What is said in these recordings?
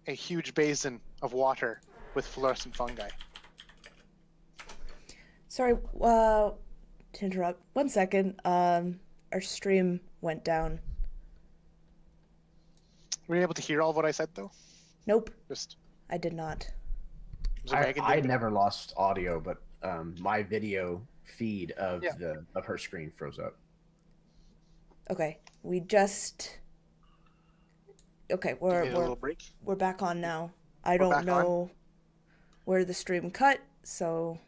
a huge basin of water with fluorescent fungi. Sorry, to interrupt. 1 second. Our stream went down. Were you able to hear all of what I said, though? Nope, Just I did not. so Megan I did. never lost audio, but my video feed of Yeah. her screen froze up. Okay, we just. Okay, Give me a little break. we're back on now. I We're don't back know where the stream cut, so.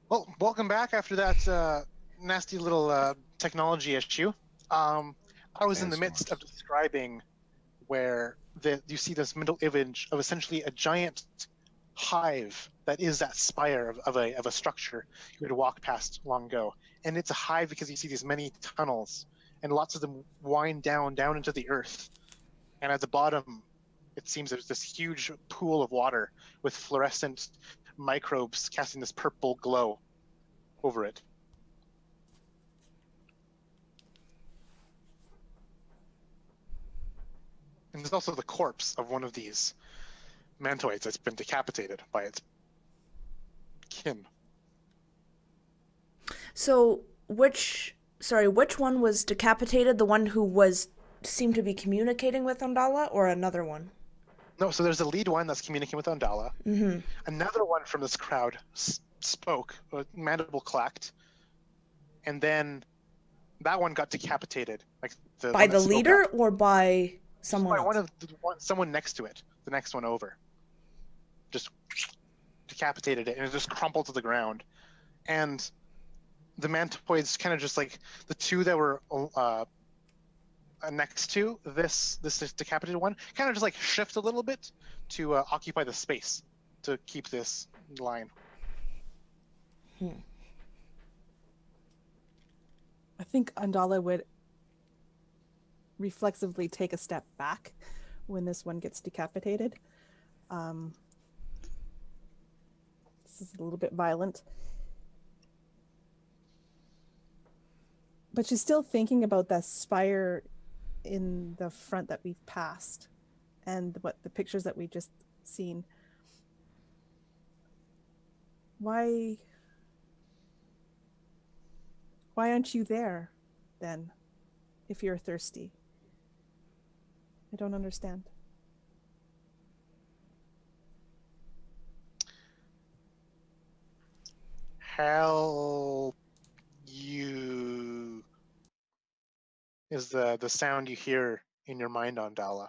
Well, welcome back after that nasty little technology issue. I was in the midst of describing where you see this middle image of essentially a giant hive that is that spire of a structure you would walk past long ago. And it's a hive because you see these many tunnels, and lots of them wind down into the earth. And at the bottom, it seems there's this huge pool of water with fluorescent microbes casting this purple glow over it. And there's also the corpse of one of these mantoids that's been decapitated by its kin. So, which one was decapitated? The one who seemed to be communicating with Andala, or another one? No, so there's a lead one that's communicating with Andala. Mm-hmm. Another one from this crowd spoke, mandible clacked, and then that one got decapitated. Like by the leader or by someone else? Someone next to it. The next one over. Just decapitated it, and it just crumpled to the ground. And the mantoids kind of just like the two that were next to this decapitated one kind of just like shift a little bit to occupy the space to keep this line. I think Andala would reflexively take a step back when this one gets decapitated. This is a little bit violent. But she's still thinking about that spire in the front that we've passed and the pictures that we just seen. Why aren't you there then if you're thirsty? I don't understand. Help you is the sound you hear in your mind, Andala.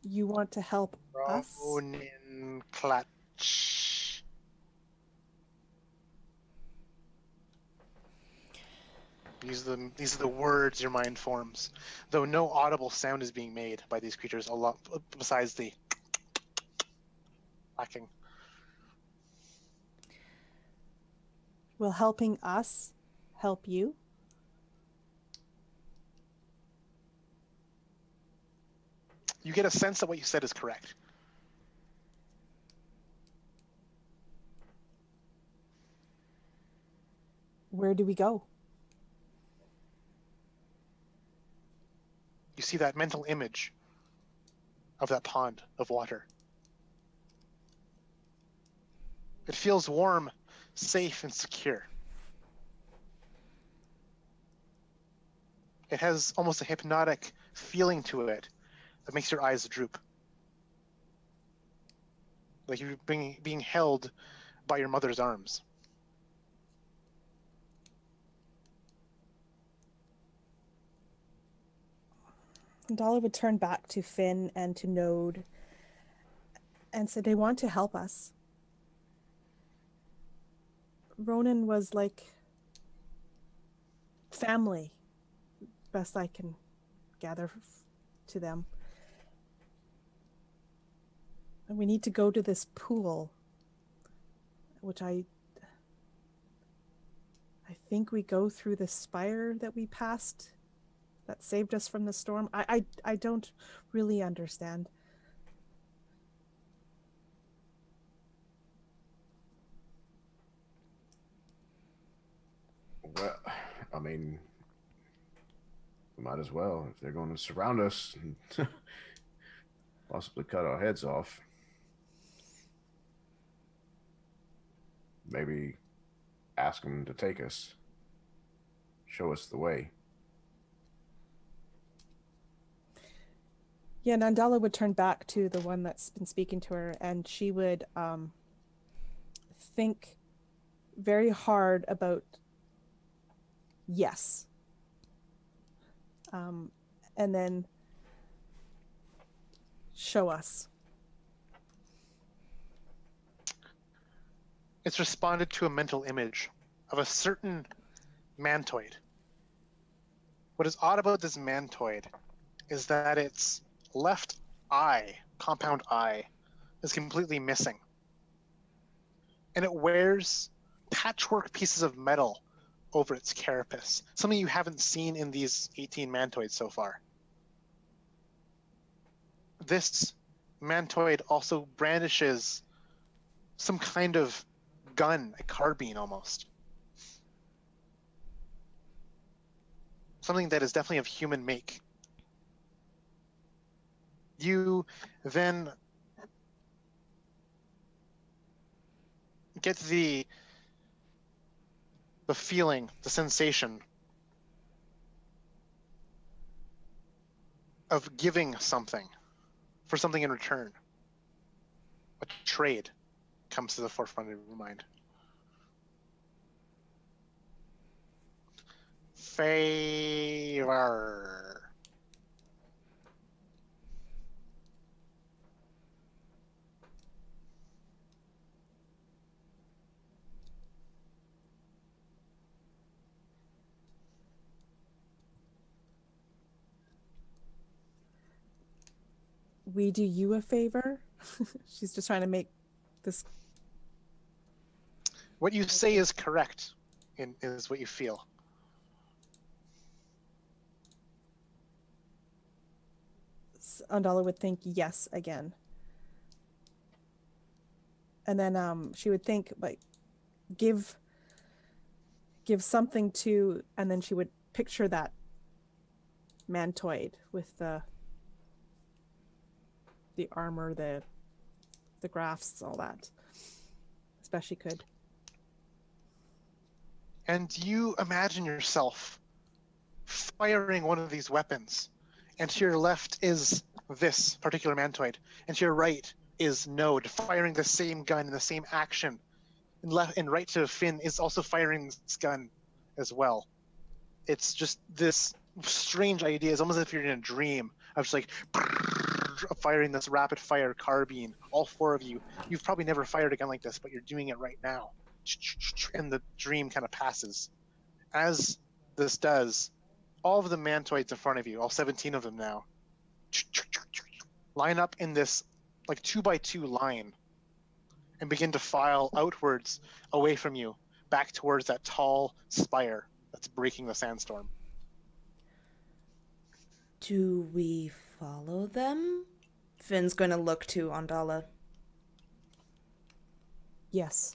You want to help us? Ronin clutch. These are the words your mind forms, though no audible sound is being made by these creatures. A lot besides the lacking. Will helping us help you? You get a sense that what you said is correct. Where do we go? You see that mental image of that pond of water. It feels warm, safe, and secure. It has almost a hypnotic feeling to it that makes your eyes droop. Like you're being held by your mother's arms. Dolly would turn back to Finn and to Node and said, they want to help us. Ronan was like family, best I can gather to them. And we need to go to this pool, which I think we go through the spire that we passed that saved us from the storm. I don't really understand. Well, I mean, We might as well, if they're going to surround us and possibly cut our heads off. Maybe ask them to take us. Show us the way. Yeah, Nandala would turn back to the one that's been speaking to her, and she would think very hard about yes. And then show us. It's responded to a mental image of a certain mantoid. What is odd about this mantoid is that its left eye, compound eye, is completely missing. And it wears patchwork pieces of metal over its carapace, something you haven't seen in these 18 mantoids so far. This mantoid also brandishes some kind of gun, a carbine almost. Something that is definitely of human make. You then get the feeling, the sensation of giving something for something in return. A trade comes to the forefront of your mind. Favor. We do you a favor. She's just trying to make this. What you say is correct, is what you feel. Andala would think yes again. And then she would think, like, give something to, and then she would picture that mantoid with the armor, the grafts, all that, as best she could. And you imagine yourself firing one of these weapons, and to your left is this particular mantoid, and to your right is Node firing the same gun in the same action, and left and right to Finn is also firing this gun as well. It's just this strange idea. It's almost as if you're in a dream of just like firing this rapid fire carbine. All four of you. You've probably never fired a gun like this, but you're doing it right now. And the dream kind of passes. As this does, all of the mantoids in front of you, all 17 of them now, line up in this like 2x2 line and begin to file outwards away from you, back towards that tall spire that's breaking the sandstorm. Do we follow them? Finn's going to look to Andala. Yes.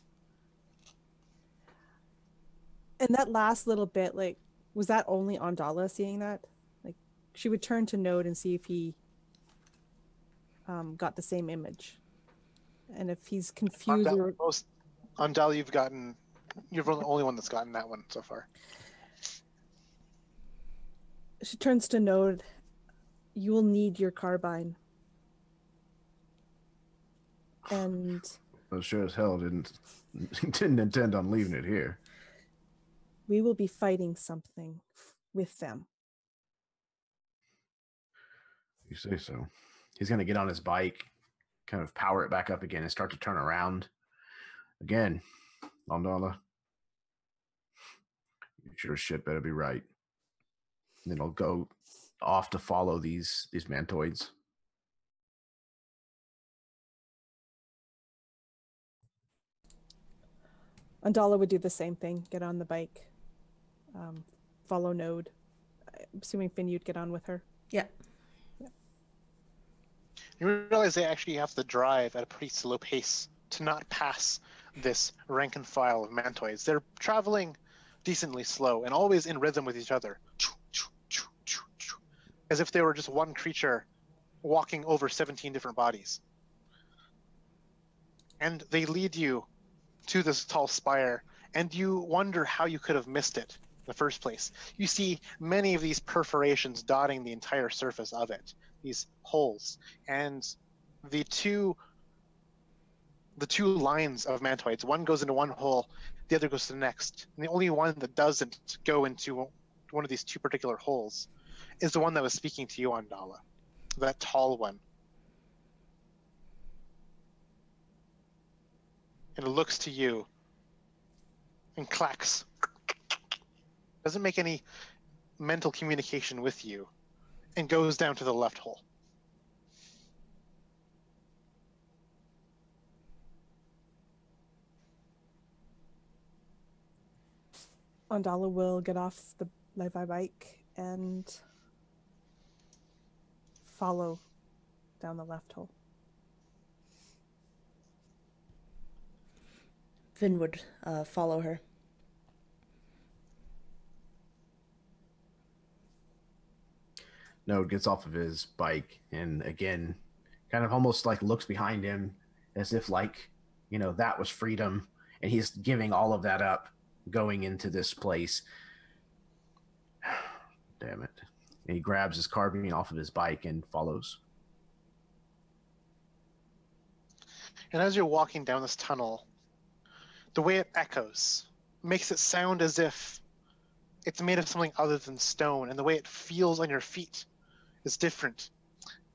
And that last little bit, like, was that only Andala seeing that? Like, she would turn to Node and see if he got the same image. And if he's confused or... Andala, you're the only one that's gotten that one so far. She turns to Node. You will need your carbine. And... Well, sure as hell didn't intend on leaving it here. We will be fighting something with them. You say so. He's going to get on his bike, kind of power it back up again and start to turn around. Again, Andala, you sure as shit better be right. And then he'll go off to follow these mantoids. Andala would do the same thing, get on the bike, follow Node. I'm assuming Finn, you'd get on with her. Yeah. You realize they actually have to drive at a pretty slow pace to not pass this rank and file of mantoids. They're traveling decently slow and always in rhythm with each other. as if they were just one creature walking over 17 different bodies. And they lead you to this tall spire, and you wonder how you could have missed it in the first place. You see many of these perforations dotting the entire surface of it, these holes, and the two lines of mantoids. One goes into one hole, the other goes to the next. And the only one that doesn't go into one of these two particular holes is the one that was speaking to you, Andala, that tall one. And it looks to you and clacks. Doesn't make any mental communication with you and goes down to the left hole. Andala will get off the levibike and follow down the left hole. Finn would follow her. Node gets off of his bike and again, kind of almost like looks behind him as if like, you know, that was freedom and he's giving all of that up going into this place. Damn it. And he grabs his carbine off of his bike and follows. And as you're walking down this tunnel, the way it echoes makes it sound as if it's made of something other than stone, and the way it feels on your feet is different.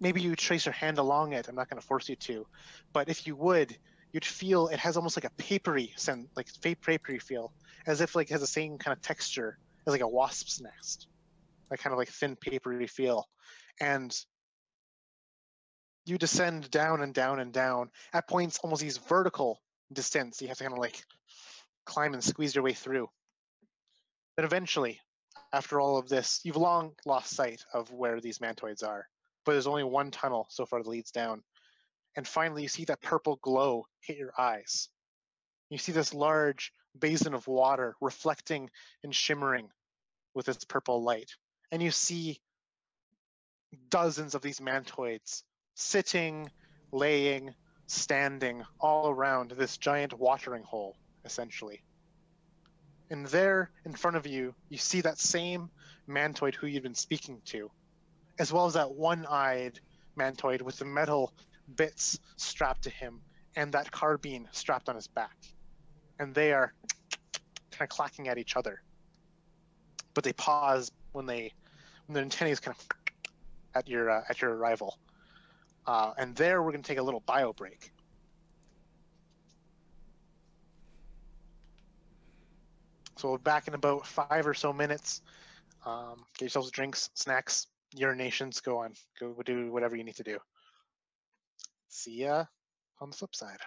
Maybe you trace your hand along it. I'm not going to force you to, but if you would, you'd feel it has almost like a papery scent, like papery feel, as if like it has the same kind of texture as like a wasp's nest, that kind of like thin papery feel. And you descend down and down and down at points almost these vertical descents. You have to kind of like climb and squeeze your way through. But eventually, after all of this, you've long lost sight of where these mantoids are. But there's only one tunnel so far that leads down. And finally, you see that purple glow hit your eyes. You see this large basin of water reflecting and shimmering with its purple light. And you see dozens of these mantoids sitting, laying, standing all around this giant watering hole, essentially. And there in front of you, you see that same mantoid who you'd been speaking to, as well as that one-eyed mantoid with the metal bits strapped to him and that carbine strapped on his back. And they are kind of clacking at each other. But they pause when their antennae is kind of at your arrival. And there we're going to take a little bio break. So we're back in about 5 or so minutes. Get yourselves drinks, snacks, urinations, go do whatever you need to do. See ya on the flip side.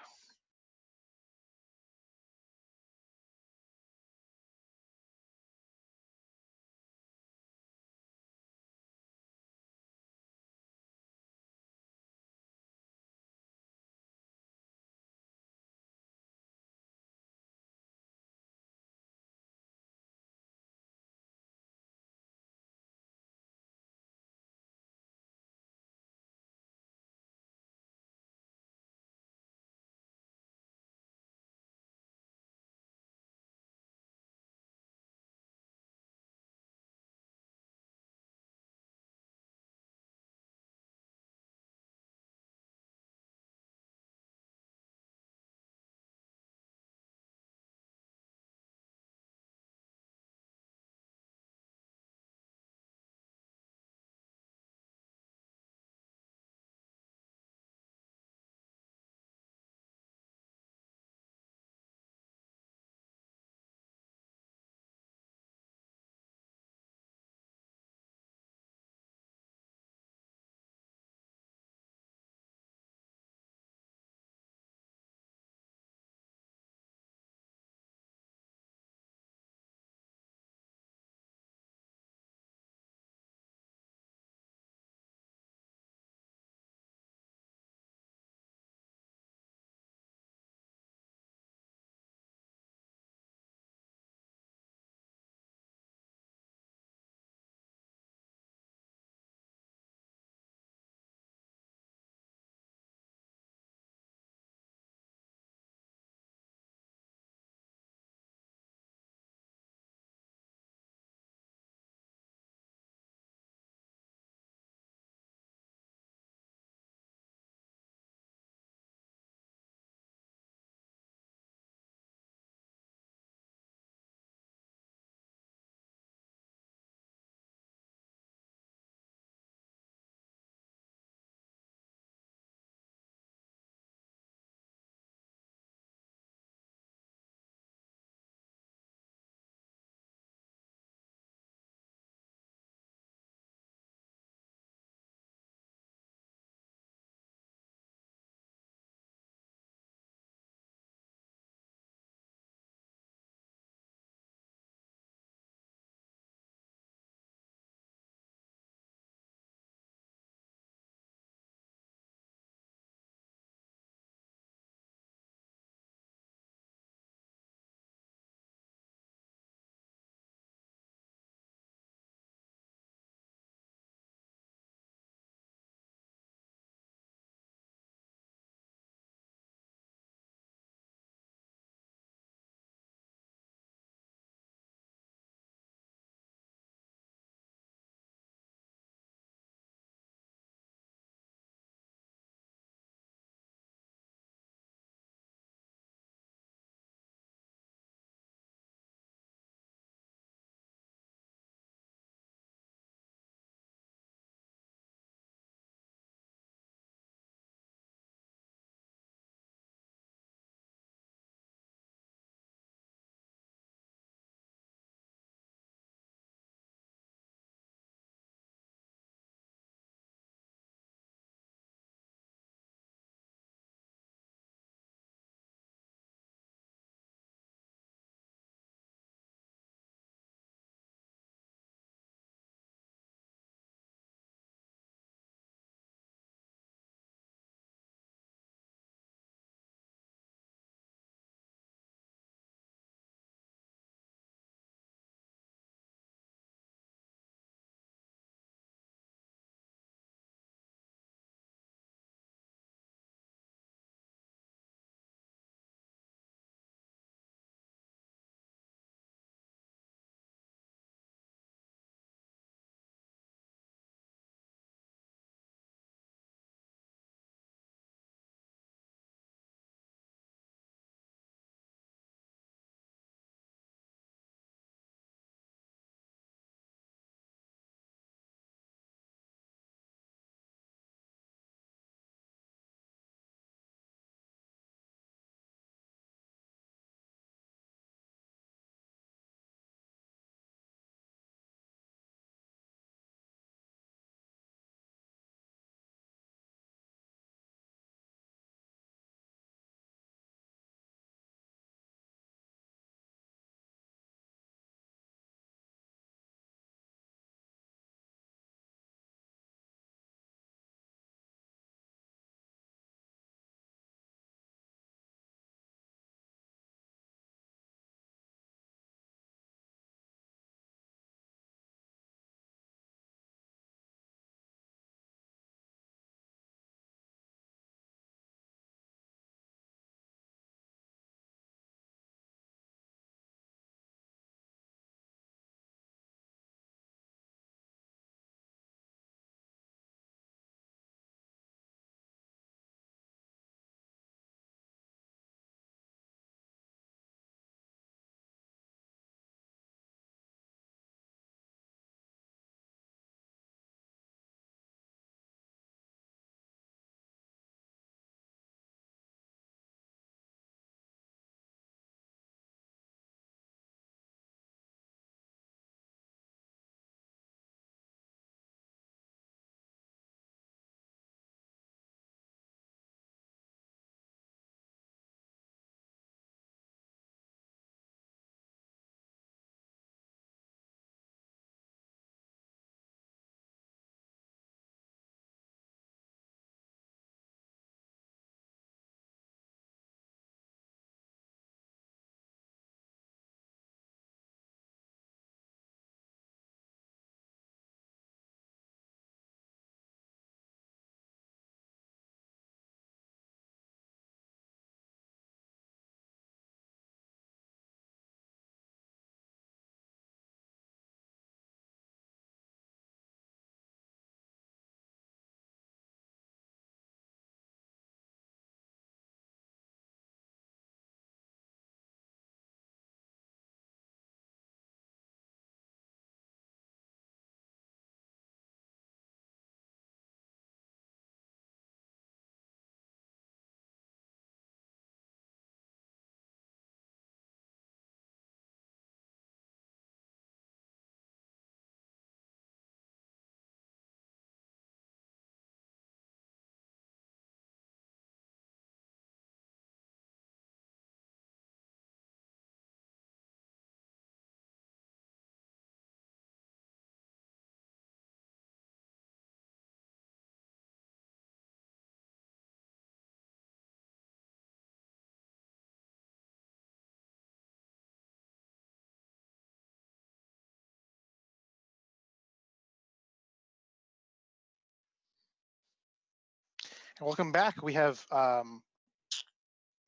Welcome back. We have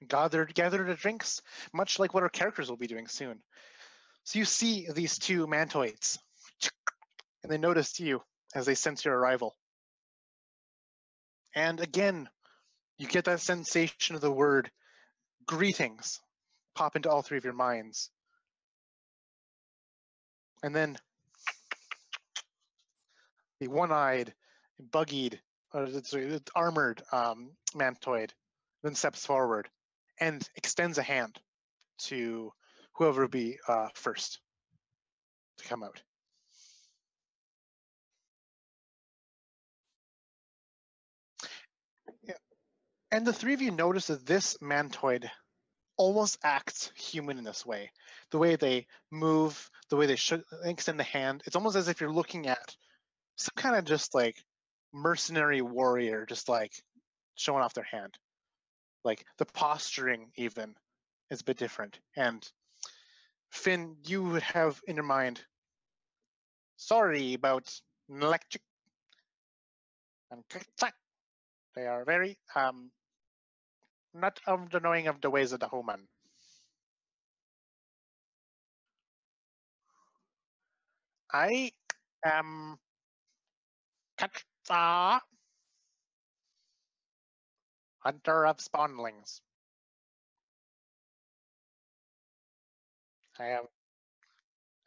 gathered the drinks, much like what our characters will be doing soon. So you see these two mantoids, and they notice you as they sense your arrival. And again, you get that sensation of the word greetings pop into all three of your minds. And then the one-eyed, buggied, armored mantoid then steps forward and extends a hand to whoever will be first to come out. Yeah. And the three of you notice that this mantoid almost acts human in this way. The way they move, the way they extend the hand, it's almost as if you're looking at some kind of just like mercenary warrior, just like showing off their hand. Like the posturing even is a bit different. And Finn, you would have in your mind, sorry about electric and they are very not of the knowing of the ways of the human. I am Katsa, hunter of spawnlings. I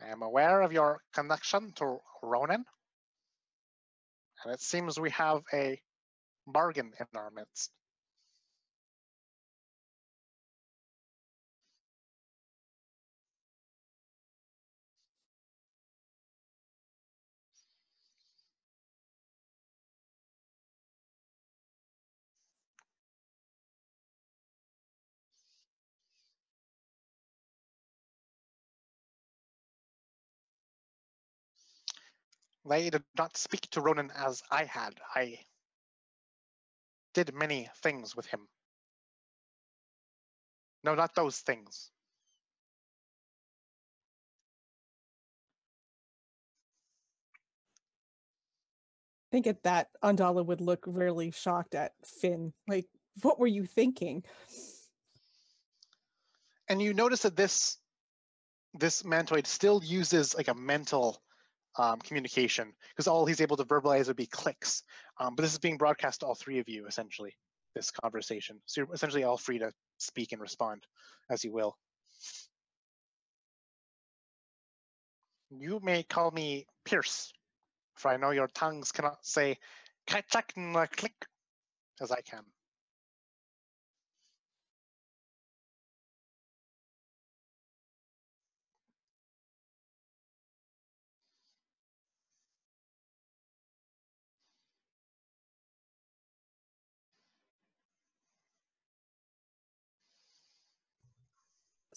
am aware of your connection to Ronan, and it seems we have a bargain in our midst. They did not speak to Ronan as I had. I did many things with him. No, not those things. I think at that, Andala would look really shocked at Finn. Like, what were you thinking? And you notice that this mantoid still uses like a mental communication, because all he's able to verbalize would be clicks. But this is being broadcast to all three of you, essentially, this conversation. So you're essentially all free to speak and respond as you will. You may call me Pierce, for I know your tongues cannot say click as I can.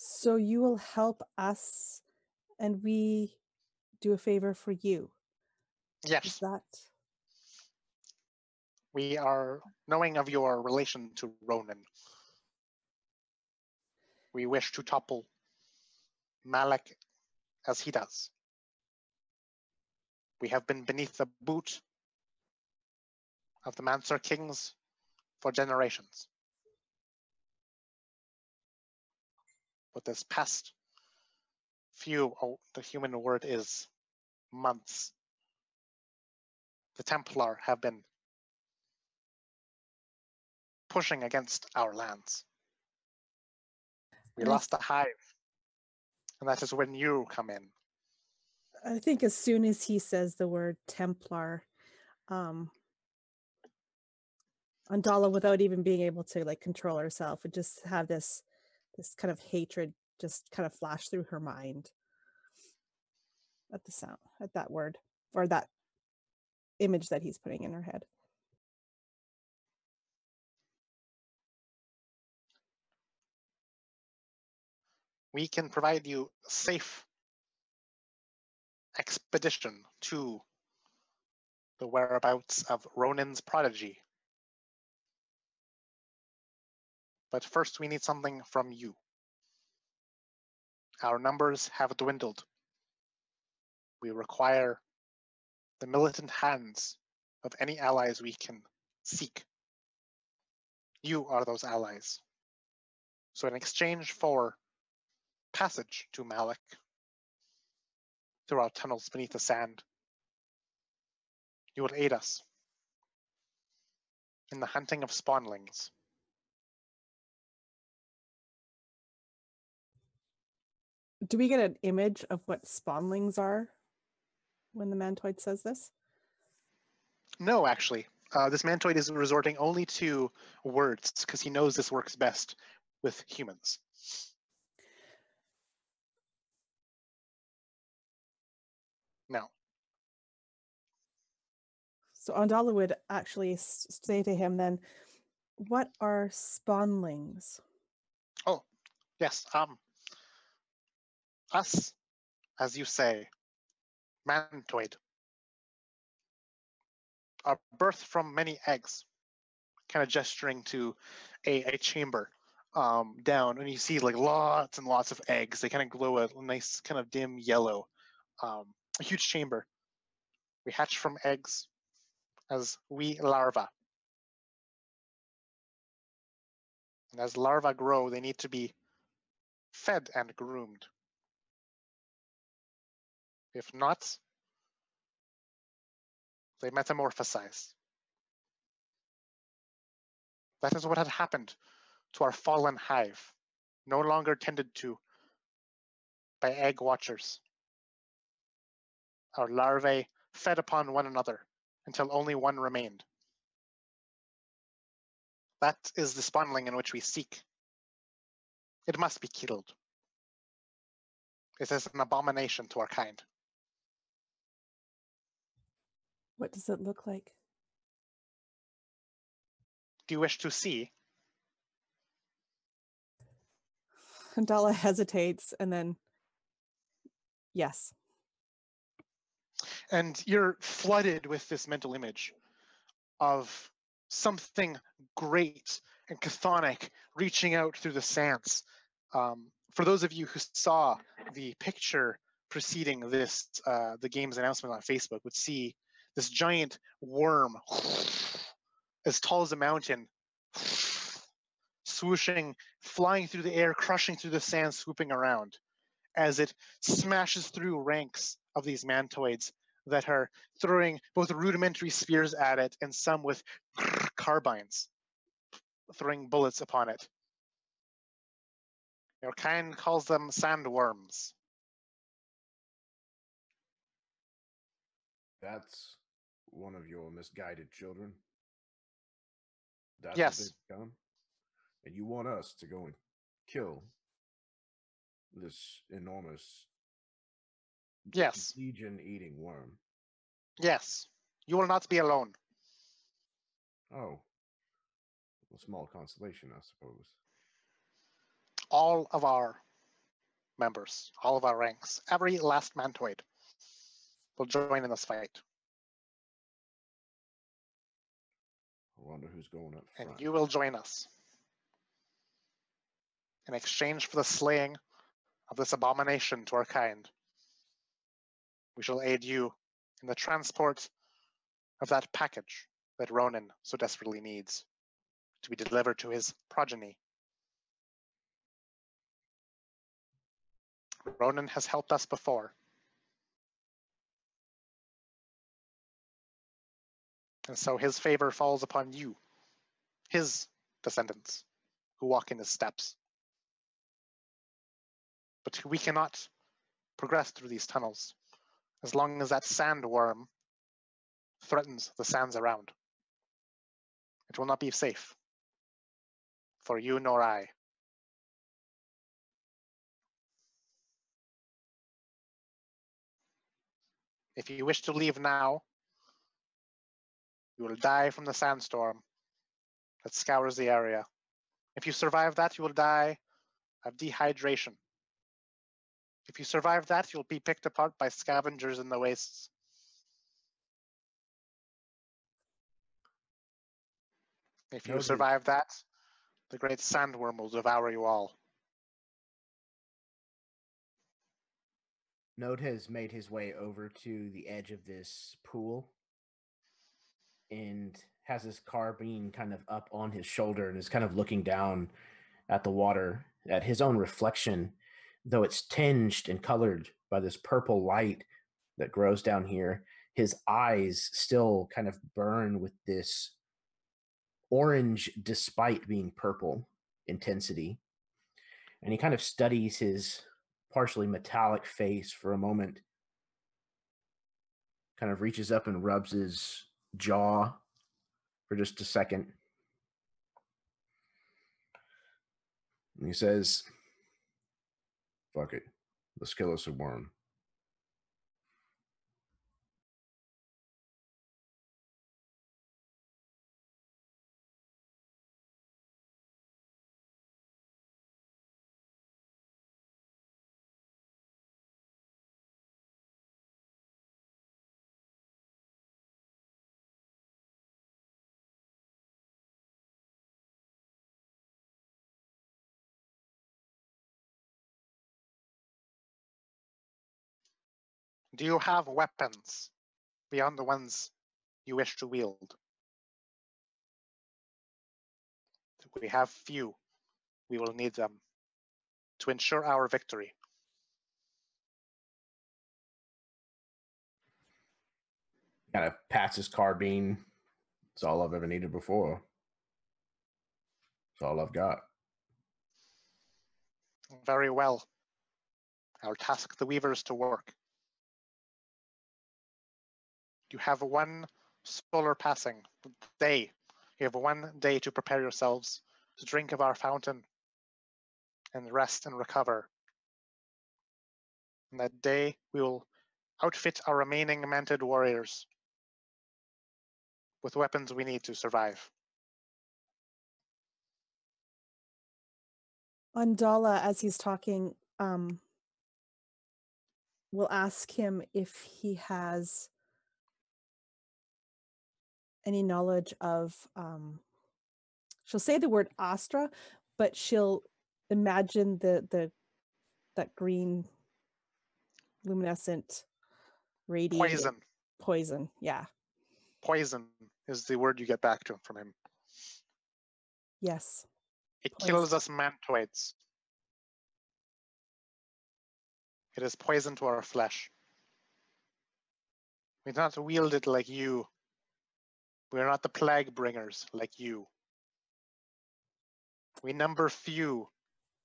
So you will help us and we do a favor for you. Yes. Is that? We are knowing of your relation to Ronan. We wish to topple Malak as he does. We have been beneath the boot of the Mancer-Kings for generations. But this past few, the human word is months, the Templar have been pushing against our lands. We lost the hive, and that is when you come in. I think as soon as he says the word Templar, Andala, without even being able to like control herself, would just have this kind of hatred just kind of flash through her mind at the sound, at that word, or that image that he's putting in her head. We can provide you safe expedition to the whereabouts of Ronan's prodigy. But first we need something from you. Our numbers have dwindled. We require the militant hands of any allies we can seek You are those allies. So in exchange for passage to Malik through our tunnels beneath the sand, you will aid us in the hunting of spawnlings. Do we get an image of what spawnlings are when the mantoid says this? No, actually. This mantoid is resorting only to words because he knows this works best with humans. Now, So Andala would actually say to him then, what are spawnlings? oh, yes, us, as you say, mantoid, are birthed from many eggs, kind of gesturing to a chamber down, and you see like lots and lots of eggs. They kind of glow a nice kind of dim yellow. A huge chamber. We hatch from eggs as wee larvae. And as larvae grow, they need to be fed and groomed. If not, they metamorphosize. That is what had happened to our fallen hive, no longer tended to by egg watchers. Our larvae fed upon one another until only one remained. That is the spawnling in which we seek. It must be killed. It is an abomination to our kind. What does it look like? Do you wish to see? Andala hesitates and then, yes. And you're flooded with this mental image of something great and chthonic reaching out through the sands. For those of you who saw the picture preceding this, the game's announcement on Facebook, would see this giant worm as tall as a mountain, swooshing, flying through the air, crushing through the sand, swooping around as it smashes through ranks of these mantoids that are throwing both rudimentary spears at it and some with carbines, throwing bullets upon it. Your kind calls them sandworms. That's one of your misguided children. That's Yes. what they've become. And you want us to go and kill this enormous Yes. legion-eating worm. Yes. You will not be alone. Oh. A small consolation, I suppose. All of our members, all of our ranks, every last mantoid will join in this fight. I wonder who's going up front. And you will join us. In exchange for the slaying of this abomination to our kind, we shall aid you in the transport of that package that Ronan so desperately needs to be delivered to his progeny. Ronan has helped us before. And so his favor falls upon you, his descendants, who walk in his steps. But we cannot progress through these tunnels as long as that sandworm threatens the sands around. It will not be safe for you nor I. If you wish to leave now, you will die from the sandstorm that scours the area. If you survive that, you will die of dehydration. If you survive that, you'll be picked apart by scavengers in the wastes. If you survive that, the great sandworm will devour you all. Node has made his way over to the edge of this pool. and has his carbine kind of up on his shoulder and is kind of looking down at the water, at his own reflection, though it's tinged and colored by this purple light that grows down here. His eyes still kind of burn with this orange, despite being purple, intensity. And he kind of studies his partially metallic face for a moment, kind of reaches up and rubs his jaw for just a second. And he says, "Fuck it. Let's kill us a worm." Do you have weapons beyond the ones you wish to wield? We have few. We will need them to ensure our victory. Kind of pats his carbine. It's all I've ever needed before. It's all I've got. Very well. I'll task the weavers to work. You have one solar passing day. You have 1 day to prepare yourselves to drink of our fountain and rest and recover. On that day, we will outfit our remaining manted warriors with weapons we need to survive. Andala, as he's talking, will ask him if he has any knowledge of, she'll say the word Astra, but she'll imagine that green luminescent radiating poison. Yeah. Poison is the word you get back to from him. Yes. It Poison. kills us mantoids. It is poison to our flesh. We do not wield it like you. We are not the plague bringers like you. We number few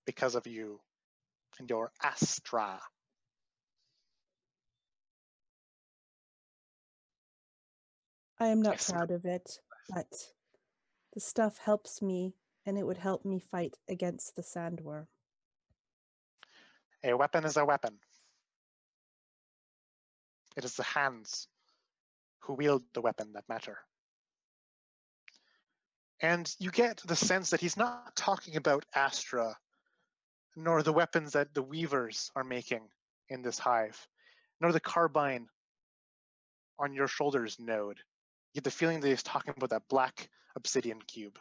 because of you and your Astra. I am not proud of it, but the stuff helps me, and it would help me fight against the sandworm. A weapon is a weapon. It is the hands who wield the weapon that matter. And you get the sense that he's not talking about Astra, nor the weapons that the weavers are making in this hive, nor the carbine on your shoulders node. You get the feeling that he's talking about that black obsidian cube.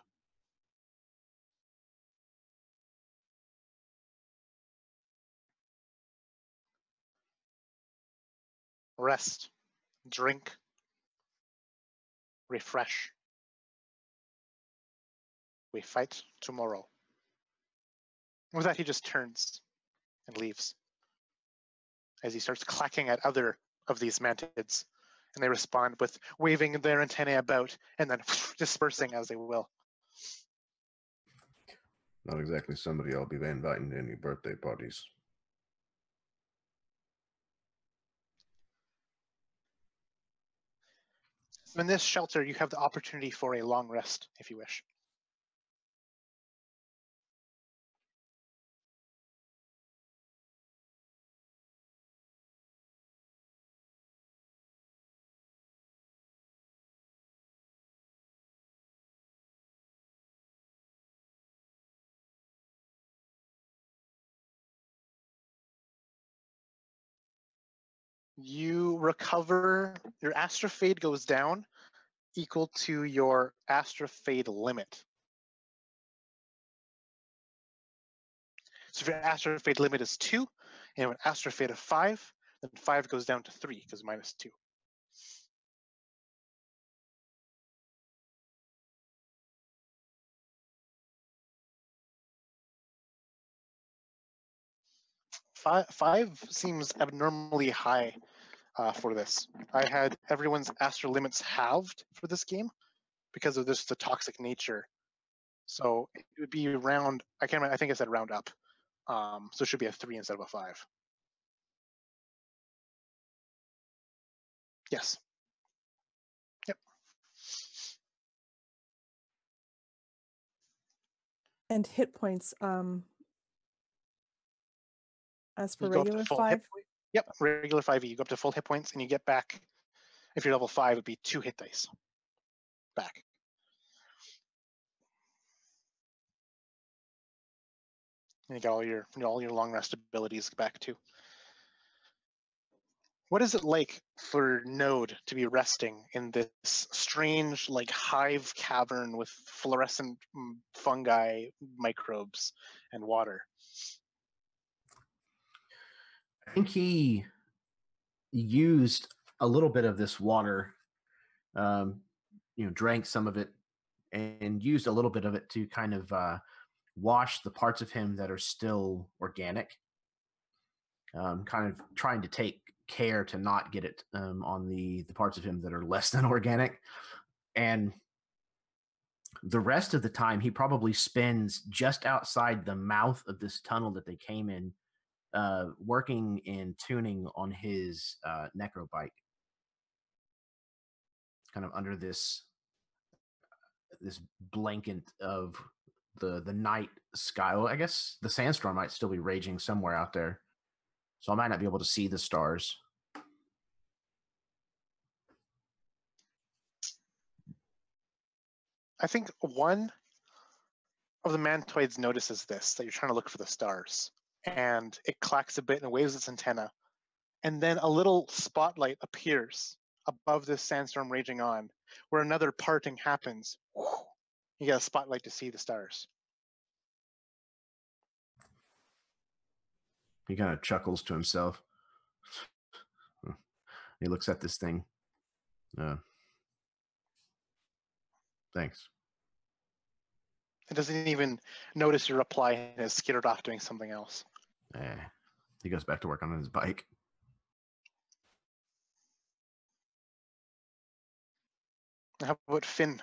Rest, drink, refresh. We fight tomorrow. With that, he just turns and leaves as he starts clacking at other of these mantids, and they respond with waving their antennae about and then dispersing as they will. Not exactly somebody I'll be inviting to any birthday parties. So in this shelter, you have the opportunity for a long rest, if you wish. You recover, your astrofade goes down equal to your astrofade limit. So if your astrofade limit is 2, and an astrofade of 5, then 5 goes down to 3 because -2. Five seems abnormally high for this. I had everyone's Astra limits halved for this game because of the toxic nature. So it would be round. I can't remember. I think I said round up. So it should be a 3 instead of a 5. Yes. Yep. And hit points. As for You go up to regular full 5. Yep, regular 5e. You go up to full hit points, and you get back. If you're level 5, it'd be 2 hit dice back. And you got all your long rest abilities back too. What is it like for Node to be resting in this strange, like, hive cavern with fluorescent fungi, microbes, and water? I think he used a little bit of this water, drank some of it, and used a little bit of it to kind of wash the parts of him that are still organic. Kind of trying to take care to not get it on the parts of him that are less than organic. And the rest of the time, he probably spends just outside the mouth of this tunnel that they came in, working and tuning on his necrobike, kind of under this blanket of the night sky. Well, I guess the sandstorm might still be raging somewhere out there, so I might not be able to see the stars. I think one of the mantoids notices this, that you're trying to look for the stars, and it clacks a bit and waves its antenna, and then a little spotlight appears above this sandstorm raging on, where another parting happens. You get a spotlight to see the stars. He kind of chuckles to himself. He looks at this thing. Thanks. It doesn't even notice your reply and is skittered off doing something else. He goes back to work on his bike. How about Finn?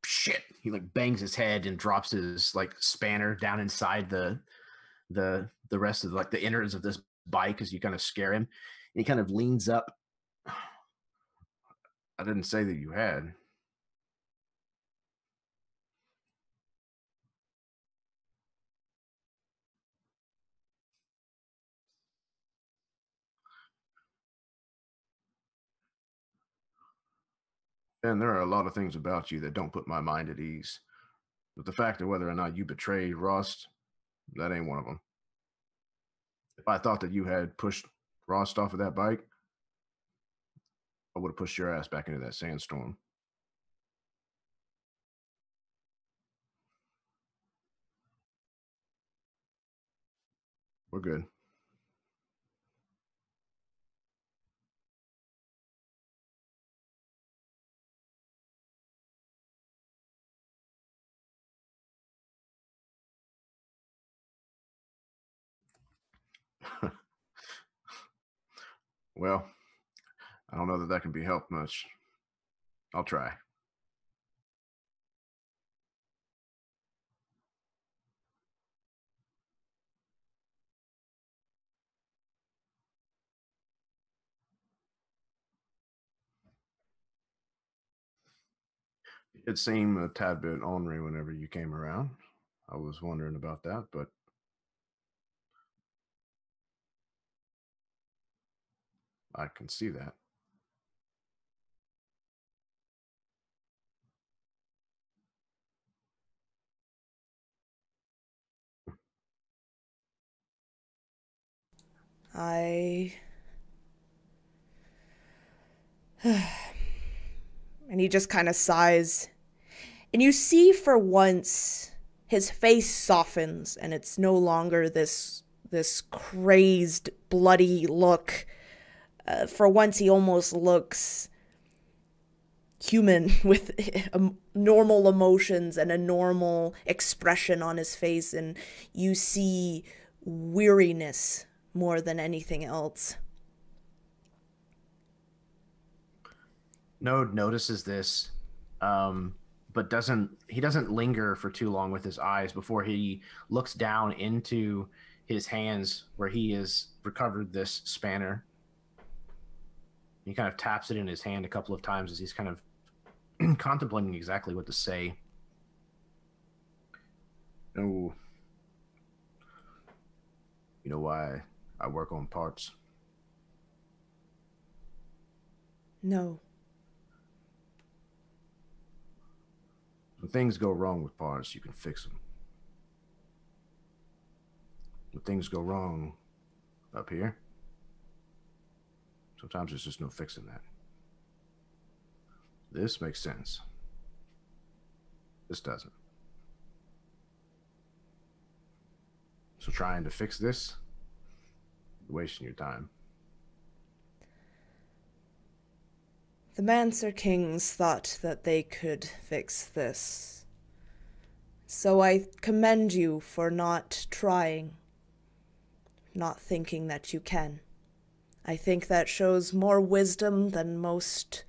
Shit! He like bangs his head and drops his like spanner down inside the rest of like the innards of this bike as you kind of scare him. And he kind of leans up. I didn't say that you had. And there are a lot of things about you that don't put my mind at ease. But the fact of whether or not you betrayed Rost, that ain't one of them. If I thought that you had pushed Rost off of that bike, I would have pushed your ass back into that sandstorm. We're good. Well, I don't know that can be helped much. I'll try. It seemed a tad bit ornery whenever you came around. I was wondering about that, but I can see that. And he just kind of sighs. And you see for once his face softens and it's no longer this crazed, bloody look. For once he almost looks human with normal emotions and a normal expression on his face, and you see weariness more than anything else. Node notices this, but he doesn't linger for too long with his eyes before he looks down into his hands where he has recovered this spanner. He kind of taps it in his hand a couple of times as he's kind of contemplating exactly what to say. Oh, you know why I work on parts? No. When things go wrong with parts, you can fix them. When things go wrong up here, sometimes there's just no fixing that. This makes sense. This doesn't. So trying to fix this, you're wasting your time. The Mancer-Kings thought that they could fix this. So I commend you for not trying, not thinking that you can. I think that shows more wisdom than most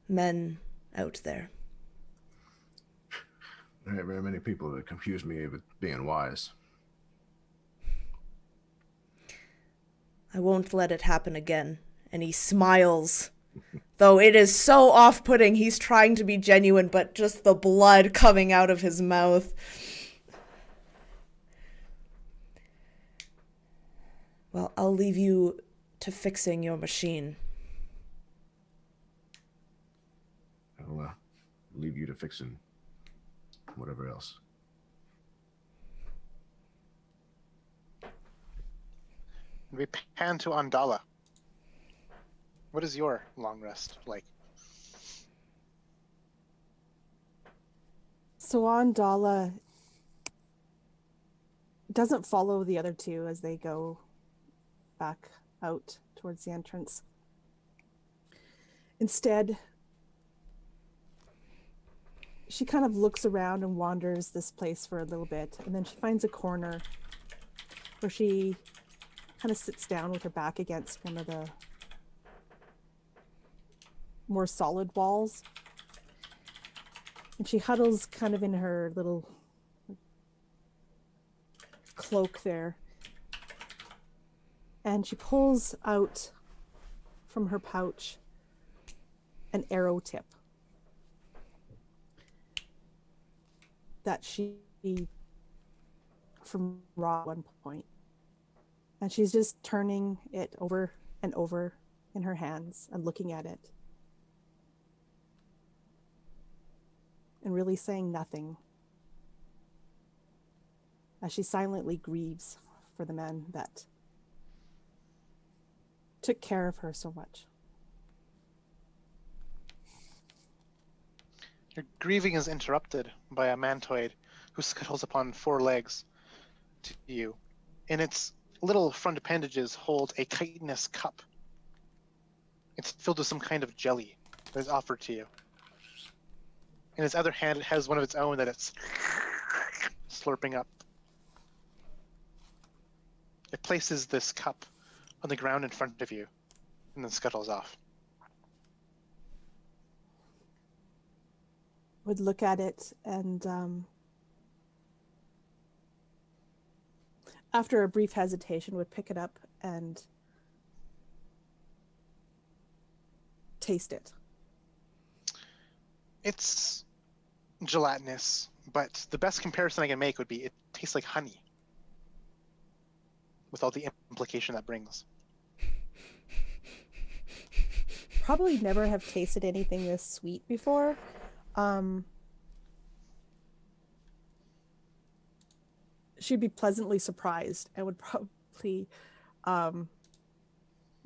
men out there. There are very many people that confuse me with being wise. I won't let it happen again. And he smiles. Though it is so off-putting, he's trying to be genuine, but just the blood coming out of his mouth. Well, I'll leave you to fixing your machine. I'll leave you to fixing whatever else. We pan to Andala. What is your long rest like? So Andala doesn't follow the other two as they go back out towards the entrance. Instead, she kind of looks around and wanders this place for a little bit, and then she finds a corner where she kind of sits down with her back against one of the more solid walls. And she huddles kind of in her little cloak there. And she pulls out from her pouch an arrow tip that she from Raw at one point. And she's just turning it over and over in her hands and looking at it. And really saying nothing as she silently grieves for the man that took care of her so much. Your grieving is interrupted by a mantoid who scuttles upon 4 legs to you. In its little front appendages hold a chitinous cup. It's filled with some kind of jelly that is offered to you. In its other hand, it has one of its own that it's slurping up. It places this cup on the ground in front of you and then scuttles off. Would look at it and after a brief hesitation would pick it up and taste it. It's gelatinous, but the best comparison I can make would be it tastes like honey, with all the implication that brings. Probably never have tasted anything this sweet before. She'd be pleasantly surprised and would probably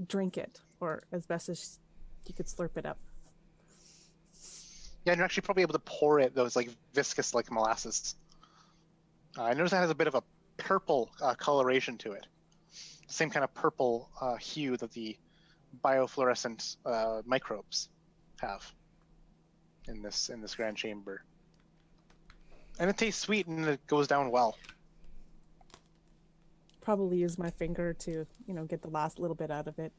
drink it, or as best as you could slurp it up. Yeah, and you're actually probably able to pour it, those like viscous like molasses. I notice it has a bit of a purple coloration to it. The same kind of purple hue that the biofluorescent microbes have in this grand chamber. And it tastes sweet and it goes down well. Probably use my finger to, get the last little bit out of it.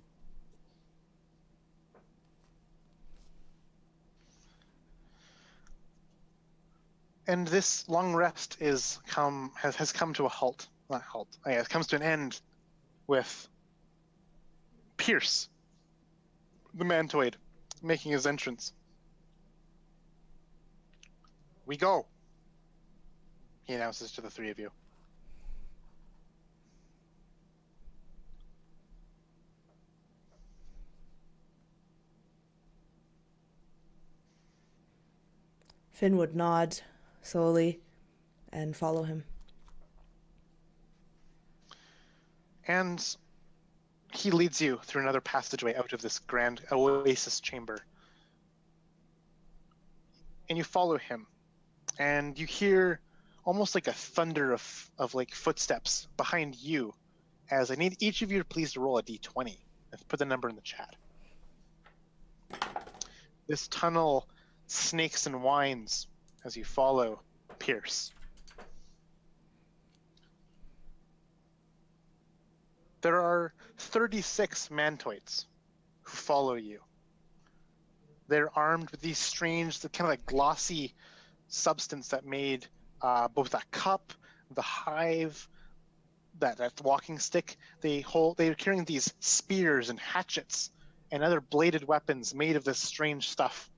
And this long rest has come to a halt. Not halt. Yeah, it comes to an end with Pierce, the mantoid, making his entrance. We go, he announces to the three of you. Finn would nod slowly and follow him. And he leads you through another passageway out of this grand oasis chamber. And you follow him. And you hear almost like a thunder of like footsteps behind you, as I need each of you to please roll a d20. Let's put the number in the chat. This tunnel snakes and winds as you follow Pierce. There are 36 mantoids who follow you. They're armed with these strange, kind of like glossy substance that made both that cup, the hive, that walking stick. They're carrying these spears and hatchets and other bladed weapons made of this strange stuff.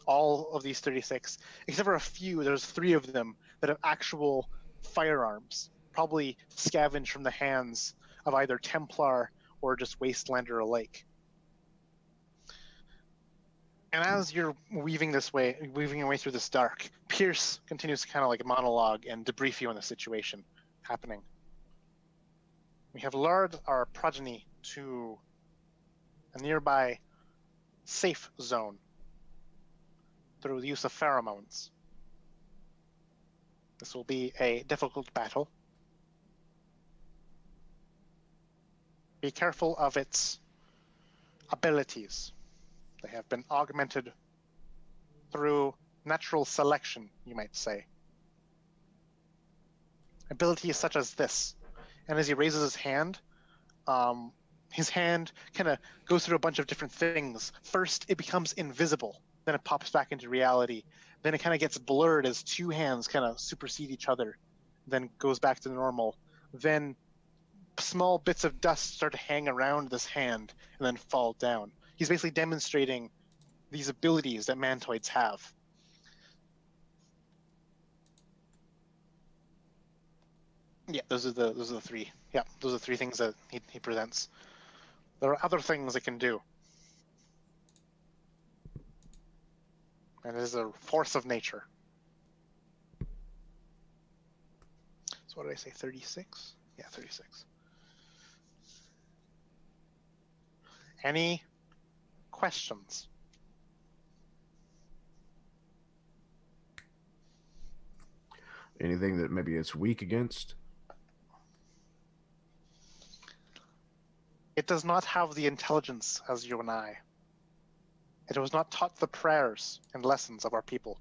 All of these 36, except for a few, there's 3 of them that have actual firearms, probably scavenged from the hands of either Templar or just Wastelander alike. And as you're weaving your way through this dark, Pierce continues to kind of like monologue and debrief you on the situation happening. We have lured our progeny to a nearby safe zone through the use of pheromones. This will be a difficult battle. Be careful of its abilities. They have been augmented through natural selection, you might say. Abilities such as this. And as he raises his hand kind of goes through a bunch of different things. First, it becomes invisible. Then it pops back into reality. Then it kind of gets blurred as 2 hands kind of supersede each other. Then goes back to normal. Then small bits of dust start to hang around this hand and then fall down. He's basically demonstrating these abilities that mantoids have. Yeah, those are the 3. Yeah, those are 3 things that he presents. There are other things it can do. And it is a force of nature. So what did I say, 36? Yeah, 36. Any questions? Anything that maybe it's weak against? It does not have the intelligence as you and I. It was not taught the prayers and lessons of our people.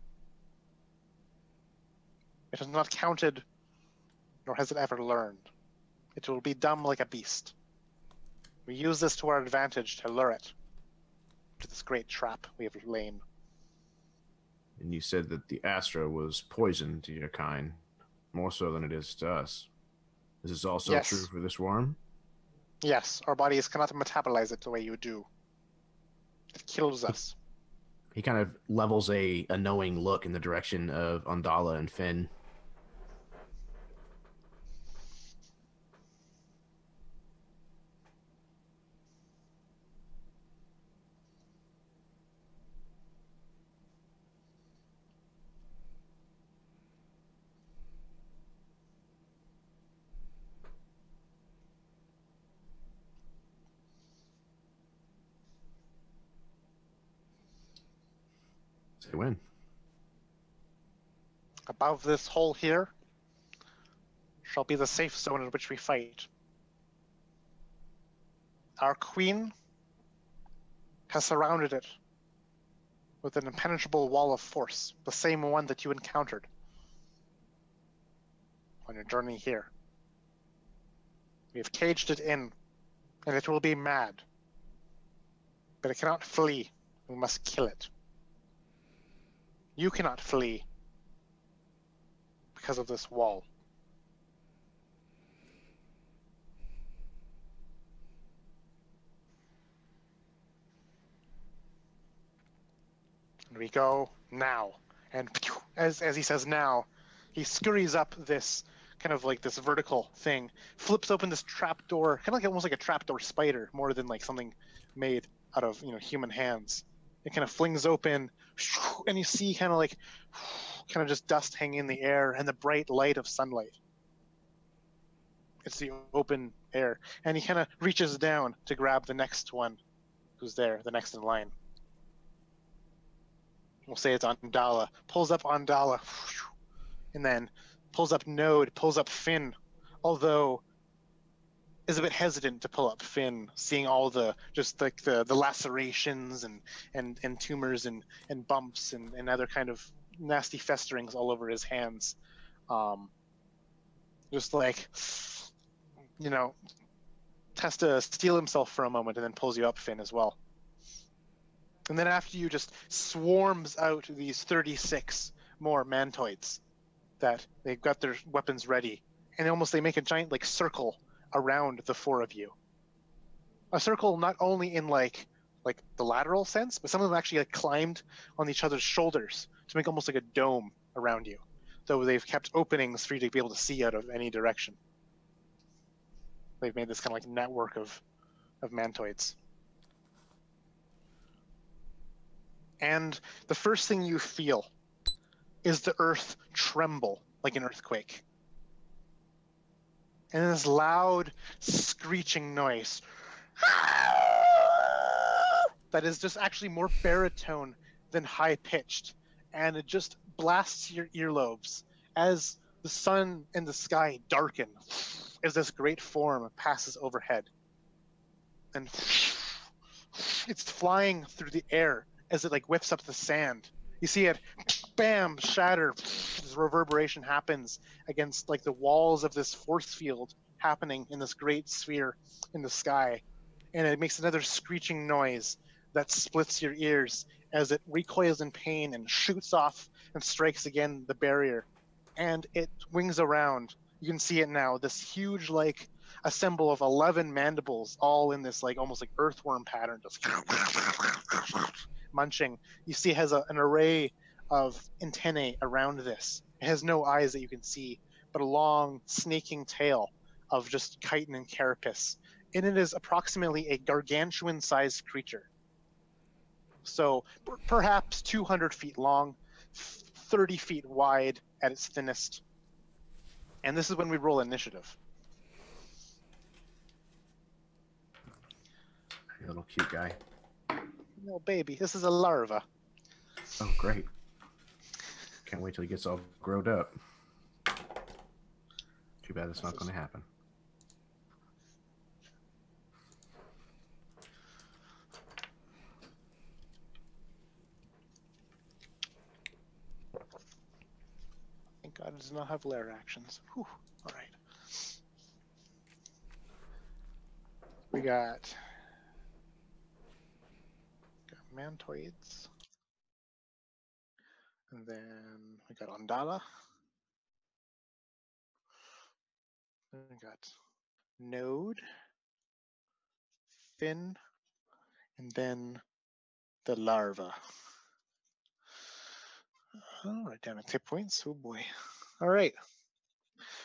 It has not counted, nor has it ever learned. It will be dumb like a beast. We use this to our advantage to lure it to this great trap we have lain. And you said that the Astra was poison to your kind, more so than it is to us. Is this also Yes. true for this worm? Yes, our bodies cannot metabolize it the way you do. It kills us. He kind of levels a knowing look in the direction of Andala and Finn. Say when. Above this hole here shall be the safe zone in which we fight. Our queen has surrounded it with an impenetrable wall of force, the same one that you encountered on your journey here. We have caged it in, and it will be mad. But it cannot flee. We must kill it. You cannot flee because of this wall. And we go now. And as he says now, he scurries up this kind of like this vertical thing, flips open this trap door, kind of like almost like a trapdoor spider, more than like something made out of human hands. It kind of flings open, and you see kind of just dust hanging in the air and the bright light of sunlight. It's the open air, and he kind of reaches down to grab the next one who's there, the next in line. We'll say it's Andala. Pulls up Andala, and then pulls up Node, pulls up Finn, although is a bit hesitant to pull up Finn, seeing all the just like the lacerations and tumors and bumps and other kind of nasty festerings all over his hands. Just like, has to steel himself for a moment and then pulls you up, Finn, as well. And then after you, just swarms out these 36 more mantoids that they've got their weapons ready, and they make a giant like circle around the four of you. A circle not only in like the lateral sense, but some of them actually like climbed on each other's shoulders to make almost like a dome around you. So they've kept openings for you to be able to see out of any direction. They've made this kind of like network of mantoids. And the first thing you feel is the earth tremble like an earthquake. And this loud, screeching noise that is just actually more baritone than high-pitched. And it just blasts your earlobes as the sun and the sky darken as this great form passes overhead. And it's flying through the air as it like whips up the sand. You see it, bam, shatter. This reverberation happens against like the walls of this force field happening in this great sphere in the sky. And it makes another screeching noise that splits your ears as it recoils in pain and shoots off and strikes again the barrier. And it wings around. You can see it now, this huge like assemble of 11 mandibles all in this like almost like earthworm pattern, just munching. You see it has an array of antennae around this. It has no eyes that you can see, but a long snaking tail of just chitin and carapace. And it is approximately a gargantuan-sized creature. So perhaps 200 feet long, 30 feet wide at its thinnest. And this is when we roll initiative. Hey, little cute guy. Oh, baby, this is a larva. Oh, great. Can't wait till he gets all growed up. Too bad it's not going to happen. Thank God it does not have lair actions. Whew. All right. We got mantoids. And then we got Andala. Then we got Node, Finn, and then the larva. All right, down to hit points. Oh boy. All right.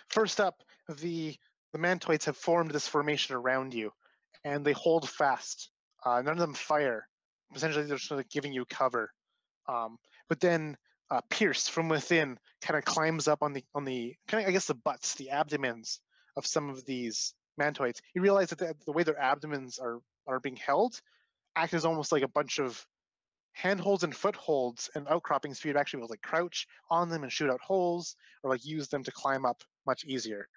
First up, the mantoids have formed this formation around you, and they hold fast. None of them fire. Essentially, they're sort of giving you cover. But then Pierce from within kind of climbs up on the kind of, I guess, the butts, the abdomens of some of these mantoids. You realize that the way their abdomens are being held act as almost like a bunch of handholds and footholds and outcroppings for you to actually be able to like crouch on them and shoot out holes, or like use them to climb up much easier.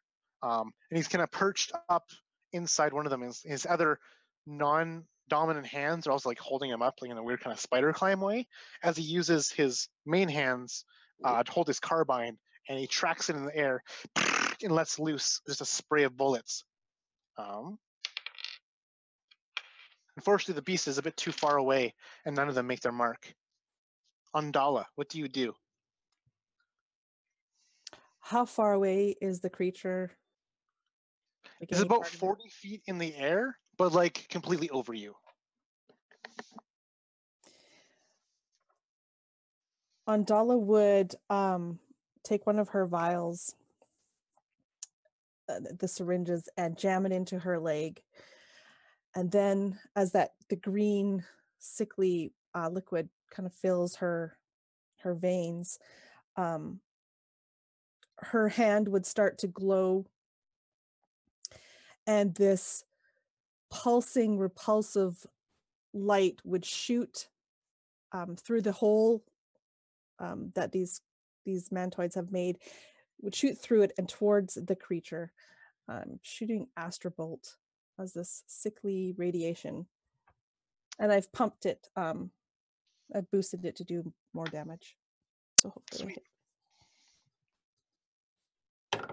And he's kind of perched up inside one of them. His other non-dominant hands are also like holding him up, like in a weird kind of spider climb way, as he uses his main hands to hold his carbine, and he tracks it in the air and lets loose just a spray of bullets. Unfortunately, the beast is a bit too far away, and none of them make their mark. Undala, what do you do? How far away is the creature? Like It's any about part of it? 40 feet in the air, but like completely over you. Andala would take one of her vials, the syringes, and jam it into her leg. And then as the green, sickly liquid kind of fills her veins, her hand would start to glow, and this pulsing, repulsive light would shoot through the hole that these mantoids have made, would shoot through it and towards the creature, shooting Astra bolt as this sickly radiation. And I've pumped it. I've boosted it to do more damage. So hopefully Sweet.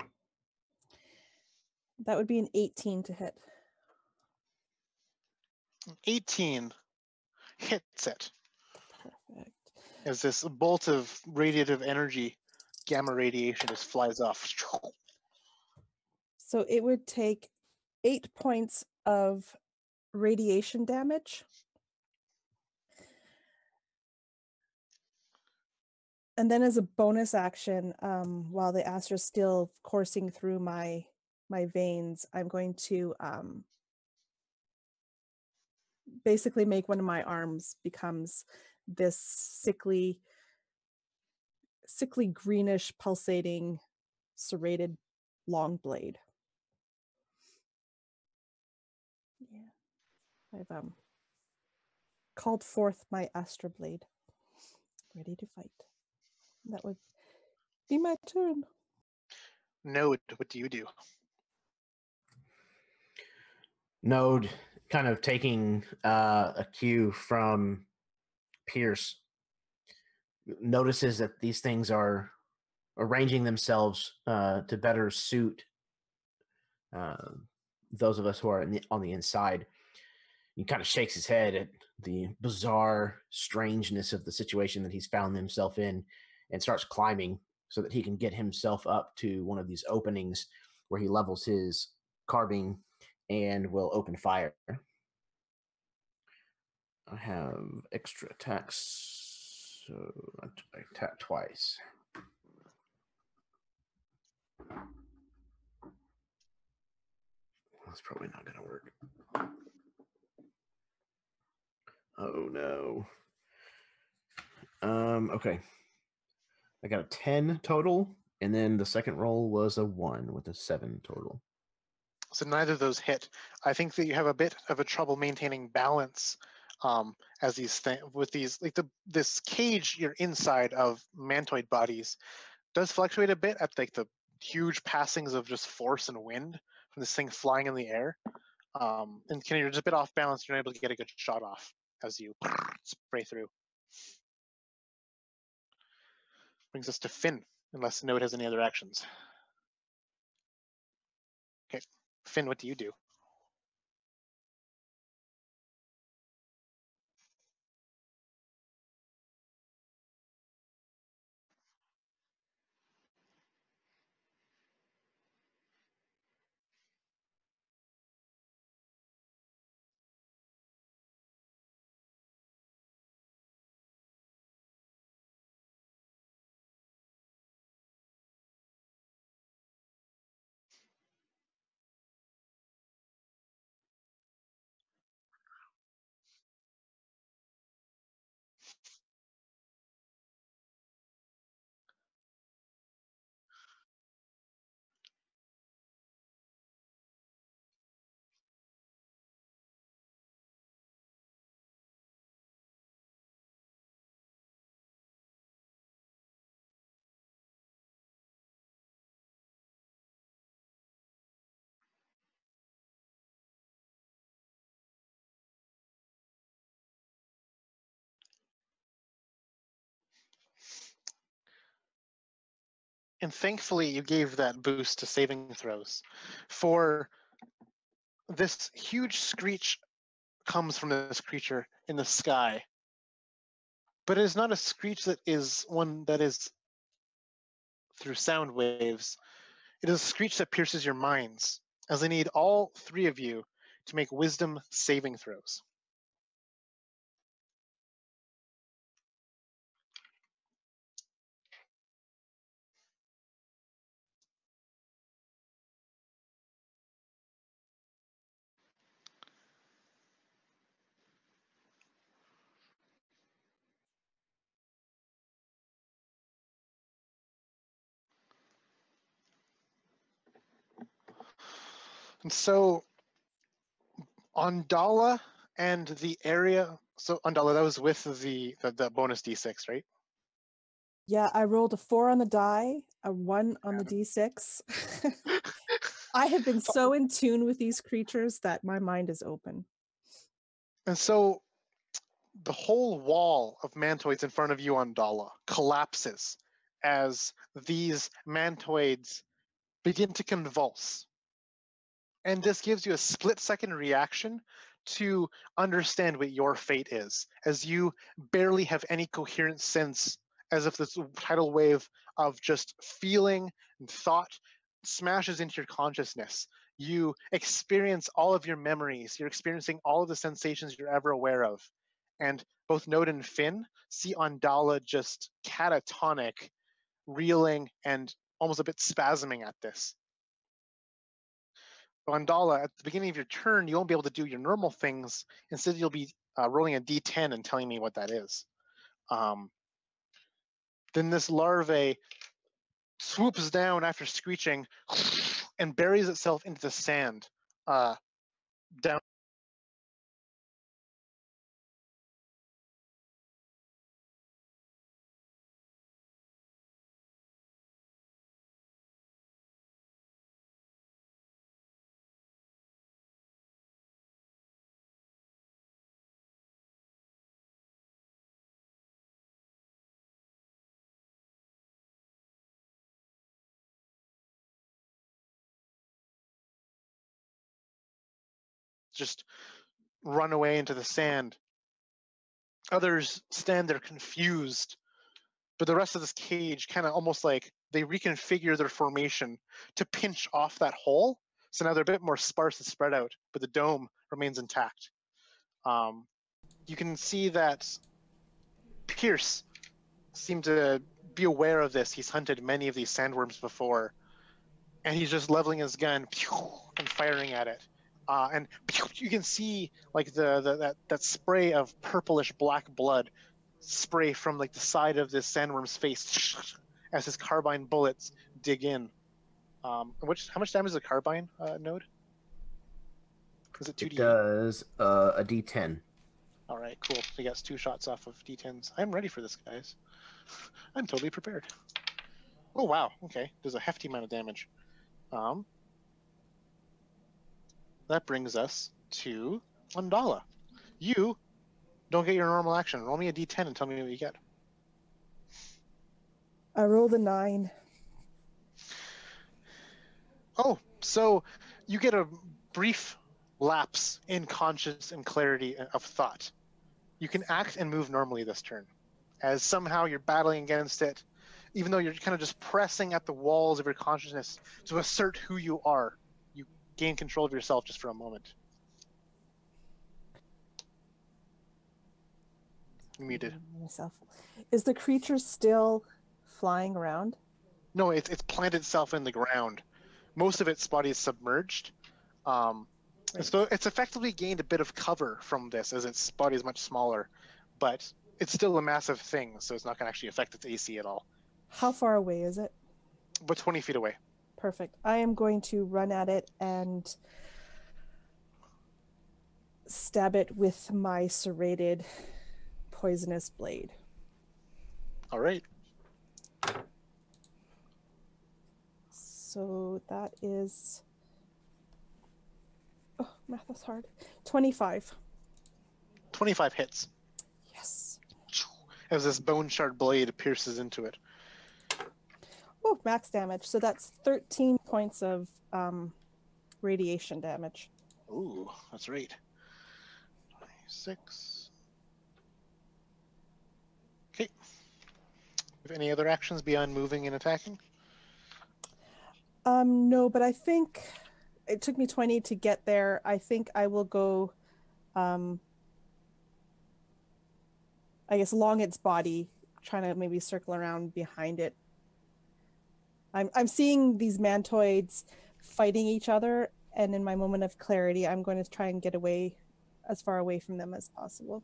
that would be an 18 to hit. 18 hits it Perfect. as this bolt of radiative energy, gamma radiation, just flies off. So it would take 8 points of radiation damage. And then as a bonus action, while the Astra is still coursing through my veins, I'm going to basically make one of my arms becomes this sickly greenish pulsating serrated long blade. Yeah. I've called forth my Astra blade, ready to fight. That would be my turn. Node, what do you do? Node, kind of taking a cue from Pierce, notices that these things are arranging themselves to better suit those of us who are on the inside. He kind of shakes his head at the bizarre strangeness of the situation that he's found himself in, and starts climbing so that he can get himself up to one of these openings where he levels his carbine and will open fire. I have extra attacks, so I attack twice. That's probably not going to work. Oh no. Okay. I got a 10 total, and then the second roll was a 1 with a 7 total. So neither of those hit. I think that you have a bit of a trouble maintaining balance as this cage you're inside of mantoid bodies does fluctuate a bit at like the huge passings of just force and wind from this thing flying in the air. And you're just a bit off balance. You're not able to get a good shot off as you spray through. Brings us to Finn, unless Node has any other actions. Okay, Finn, what do you do? And thankfully, you gave that boost to saving throws. For this huge screech comes from this creature in the sky. But it is not a screech that is one that is through sound waves. It is a screech that pierces your minds, as I need all three of you to make wisdom saving throws. And so Ondala and the area, so Ondala, that was with the bonus d6, right? Yeah, I rolled a 4 on the die, a 1 on the d6. I have been so in tune with these creatures that my mind is open. And so the whole wall of mantoids in front of you, Ondala, collapses as these mantoids begin to convulse. And this gives you a split-second reaction to understand what your fate is, as you barely have any coherent sense, as if this tidal wave of just feeling and thought smashes into your consciousness. You experience all of your memories. You're experiencing all of the sensations you're ever aware of. And both Node and Finn see Ondala just catatonic, reeling, and almost a bit spasming at this. Ondala, at the beginning of your turn, you won't be able to do your normal things. Instead, you'll be rolling a d10 and telling me what that is. Then this larvae swoops down after screeching and buries itself into the sand down. Just run away into the sand. Others stand there confused, but the rest of this cage kind of almost like they reconfigure their formation to pinch off that hole. So now they're a bit more sparse and spread out, but the dome remains intact. You can see that Pierce seemed to be aware of this. He's hunted many of these sandworms before, and he's just leveling his gun and firing at it. And you can see like that spray of purplish black blood spray from like the side of this sandworm's face as his carbine bullets dig in. How much damage is a carbine, Node? Is it 2d8? It does a d10. All right, cool. He gets 2 shots off of d10s. I'm ready for this, guys. I'm totally prepared. Oh wow. Okay, there's a hefty amount of damage. That brings us to Ondala. You don't get your normal action. Roll me a d10 and tell me what you get. I rolled a 9. Oh, so you get a brief lapse in conscience and clarity of thought. You can act and move normally this turn, as somehow you're battling against it, even though you're kind of just pressing at the walls of your consciousness to assert who you are. You gain control of yourself just for a moment. Muted. Myself. Is the creature still flying around? No, it's planted itself in the ground. Most of its body is submerged. Right. So it's effectively gained a bit of cover from this, as its body is much smaller, but it's still a massive thing, so it's not going to actually affect its AC at all. How far away is it? But 20 feet away. Perfect. I am going to run at it and stab it with my serrated poisonous blade. All right. So that is... Oh, math is hard. 25. 25 hits. Yes. As this bone shard blade pierces into it. Oh, max damage. So that's 13 points of radiation damage. Ooh, that's right. 26. Okay. Have any other actions beyond moving and attacking? No, but I think it took me 20 to get there. I think I will go, I guess, along its body, trying to maybe circle around behind it. I'm seeing these mantoids fighting each other, and in my moment of clarity, I'm going to try and get away, as far away from them as possible.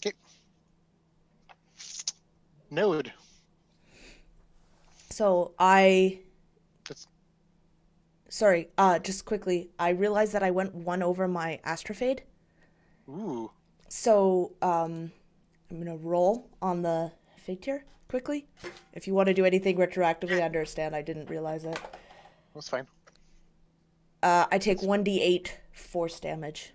Okay. Node. So sorry, just quickly, I realized that I went 1 over my astrofade. Ooh. So, I'm gonna roll on the fate tier quickly. If you want to do anything retroactively, I understand. I didn't realize it. That's fine. I take 1d8 force damage.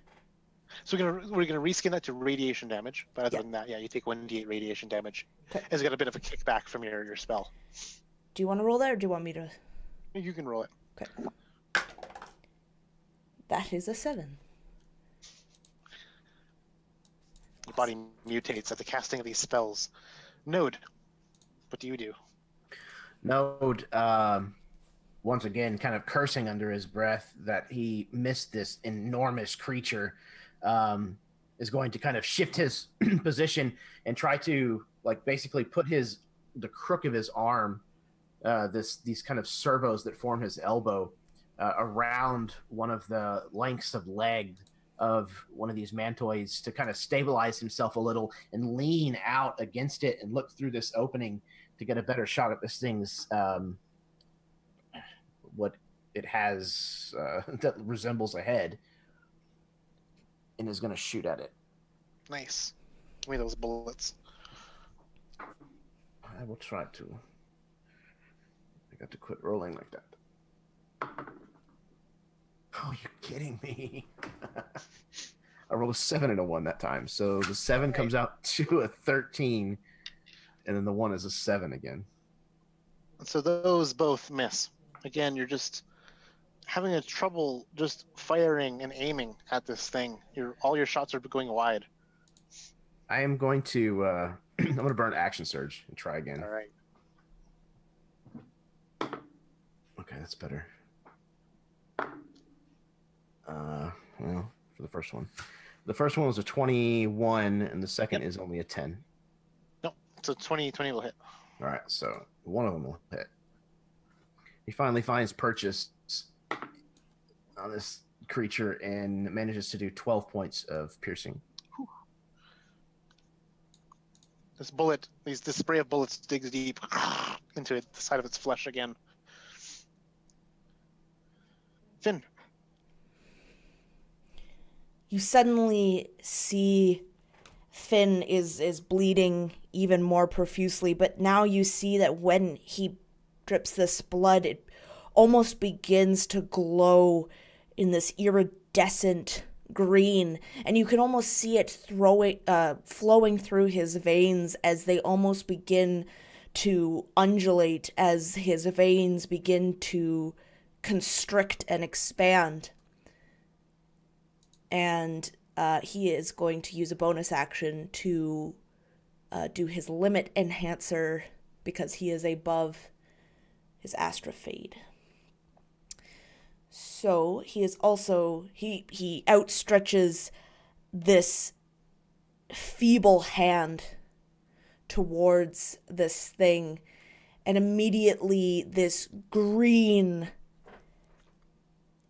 So we're gonna reskin that to radiation damage, but other Yeah. than that, yeah, you take 1d8 radiation damage. Okay. It's got a bit of a kickback from your spell. Do you want to roll that, or do you want me to? You can roll it. Okay. That is a 7. Your body mutates at the casting of these spells. Node, what do you do? Node, once again, kind of cursing under his breath that he missed this enormous creature, is going to kind of shift his position and try to, like, basically put the crook of his arm, these kind of servos that form his elbow, around one of the lengths of leg of one of these mantoids to kind of stabilize himself a little and lean out against it and look through this opening to get a better shot at this thing's what it has that resembles a head, and is going to shoot at it. Nice. Give me those bullets. I will try to. I got to quit rolling like that. Oh, you're kidding me. I rolled a 7 and a 1 that time. So the 7 comes out to a 13, and then the 1 is a 7 again. So those both miss. Again, you're just having a trouble just firing and aiming at this thing. All your shots are going wide. I am going to I'm going to burn Action Surge and try again. All right. Okay, that's better. Well, for the first one. The first one was a 21, and the second is only a 10. No, so 20 will hit. All right, so one of them will hit. He finally finds purchase on this creature and manages to do 12 points of piercing. Whew. This spray of bullets digs deep into the side of its flesh again. Finn. You suddenly see Finn is bleeding even more profusely, but now you see that when he drips this blood, it almost begins to glow in this iridescent green, and you can almost see it flowing through his veins as they almost begin to undulate as his veins begin to constrict and expand. And he is going to use a bonus action to do his limit enhancer because he is above his Astra Fade. So he is also, he outstretches this feeble hand towards this thing, and immediately this green,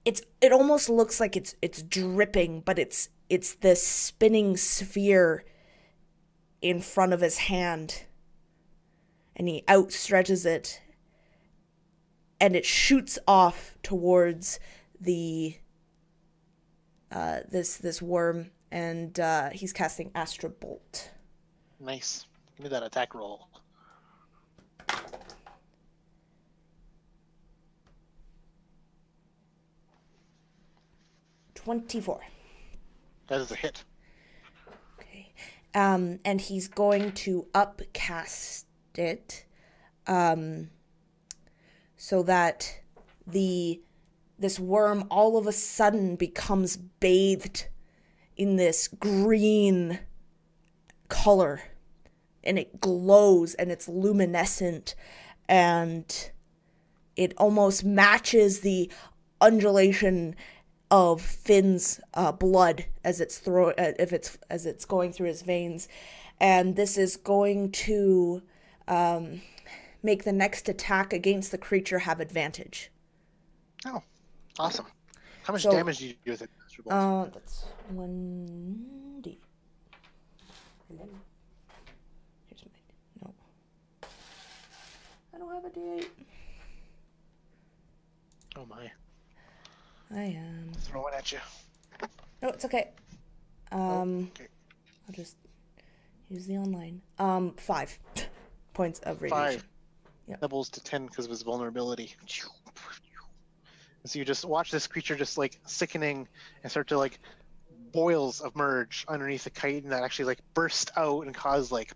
it almost looks like it's dripping, but it's this spinning sphere in front of his hand, and he outstretches it, and it shoots off towards the this worm, and he's casting Astra Bolt. Nice. Give me that attack roll. $24. That is a hit. Okay. And he's going to upcast it so that this worm all of a sudden becomes bathed in this green color, and it glows and it's luminescent, and it almost matches the undulation of Finn's blood as it's going through his veins, and this is going to make the next attack against the creature have advantage. Oh, awesome! How much damage do you do with it? That's 1d. Here's no. I don't have a d8. Oh my! I am throwing at you. No, it's okay. Okay. I'll just use the online. 5 points of radiation. 5. Yep. Doubles to 10 because of his vulnerability. And so you just watch this creature just like sickening and start to like boils emerge underneath the chitin that actually like burst out and cause like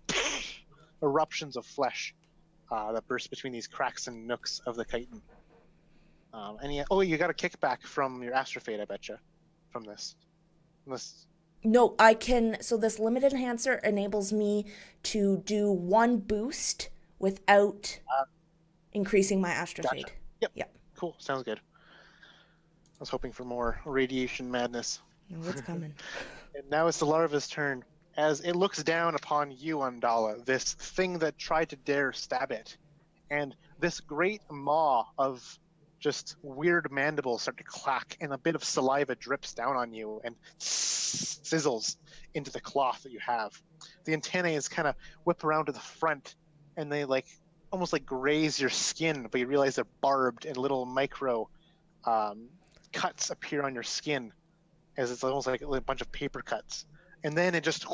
eruptions of flesh that burst between these cracks and nooks of the chitin. You got a kickback from your Astrofade, I betcha, from this. No, I can. So this limited enhancer enables me to do 1 boost without increasing my Astrofade. Gotcha. Yep. Cool. Sounds good. I was hoping for more radiation madness. No, it's coming. And now it's the larva's turn. As it looks down upon you, Undala, this thing that tried to dare stab it. And this great maw of just weird mandibles start to clack, and a bit of saliva drips down on you and sizzles into the cloth that you have. The antennae kind of whip around to the front, and they like almost like graze your skin, but you realize they're barbed, and little micro cuts appear on your skin, as it's almost like a bunch of paper cuts. And then it just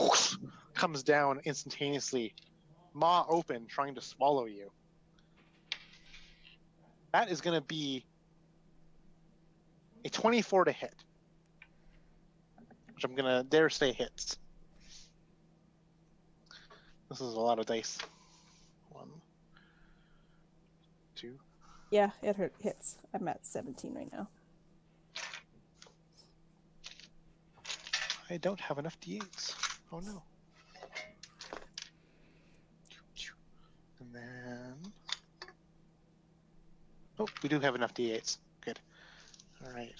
comes down instantaneously, maw open, trying to swallow you. That is going to be a 24 to hit, which I'm going to dare say hits. This is a lot of dice. 1, 2. Yeah, it hits. I'm at 17 right now. I don't have enough d8s. Oh no. And then... Oh, we do have enough d8s. Good. All right.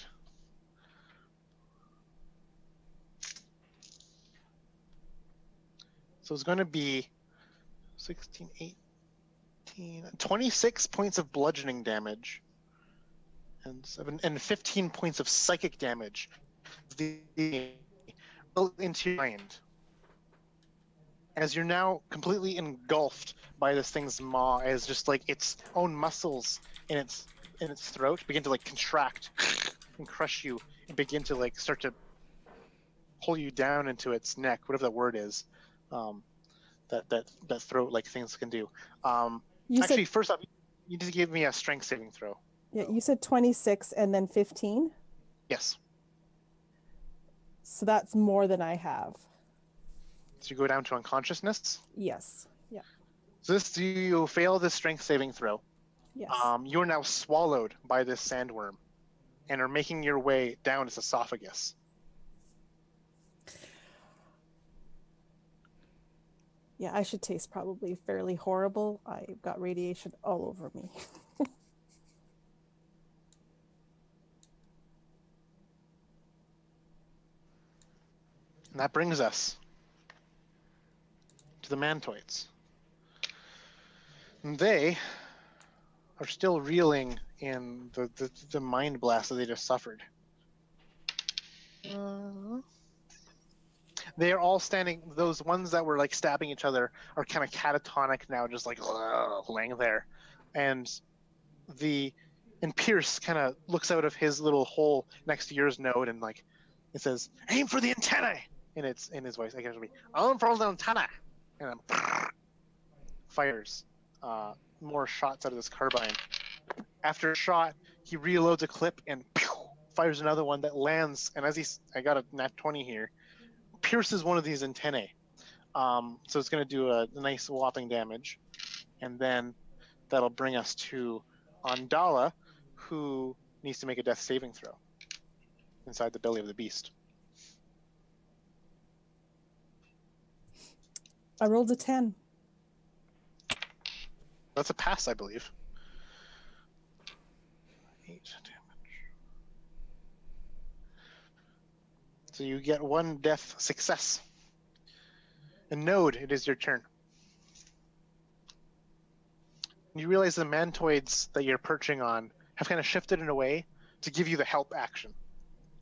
So it's going to be 16, 18, 26 points of bludgeoning damage and 15 points of psychic damage into your mind. As you're now completely engulfed by this thing's maw, as just like its own muscles in its throat begin to like contract and crush you and begin to like start to pull you down into its neck, whatever that word is, that throat like things can do. First off, you need to give me a strength saving throw. Yeah, you said 26 and then 15? Yes. So that's more than I have. So you go down to unconsciousness? Yes. Yeah. So you fail this strength saving throw. Yes. You're now swallowed by this sandworm and are making your way down its esophagus. Yeah, I should taste probably fairly horrible. I've got radiation all over me. And that brings us to the mantoids. And they are still reeling in the mind blast that they just suffered. They are all standing, those ones that were like stabbing each other are kind of catatonic now, just like laying there. And Pierce kind of looks out of his little hole next to yours node and like, it says, "Aim for the antennae!" And it's in his voice. I guess it'll be, "Aim for the antennae!" And then fires more shots out of this carbine. After a shot, he reloads a clip and fires another one that lands. And I got a nat 20 here, pierces one of these antennae. So it's going to do a nice whopping damage. And then that'll bring us to Andala, who needs to make a death saving throw inside the belly of the beast. I rolled a 10. That's a pass, I believe. 8 damage. So you get 1 death success. And Node, it is your turn. You realize the mantoids that you're perching on have kind of shifted in a way to give you the help action.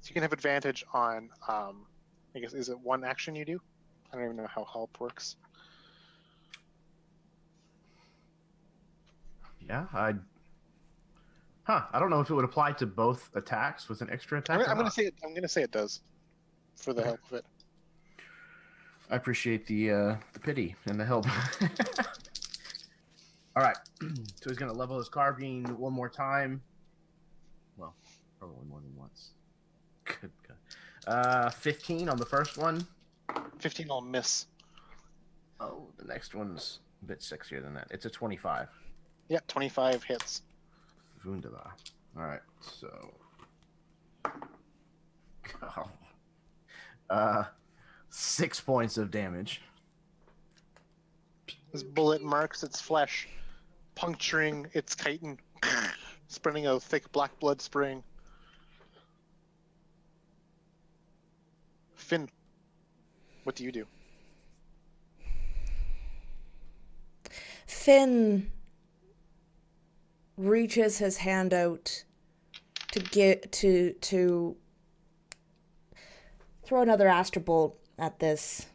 So you can have advantage on, I guess, is it 1 action you do? I don't even know how help works. Yeah, I don't know if it would apply to both attacks with an extra attack. I'm going to say it does for the help of it. I appreciate the pity and the help. All right, so he's going to level his carbine one more time. Well, probably more than once. Good God. 15 on the first one. 15 will miss. Oh, the next one's a bit sexier than that. It's a 25. Yeah, 25 hits. Wunderbar. All right, so... 6 points of damage. This bullet marks its flesh, puncturing its chitin, spreading a thick black blood spraying. Finn, what do you do? Finn reaches his hand out to get to throw another Astra bolt at this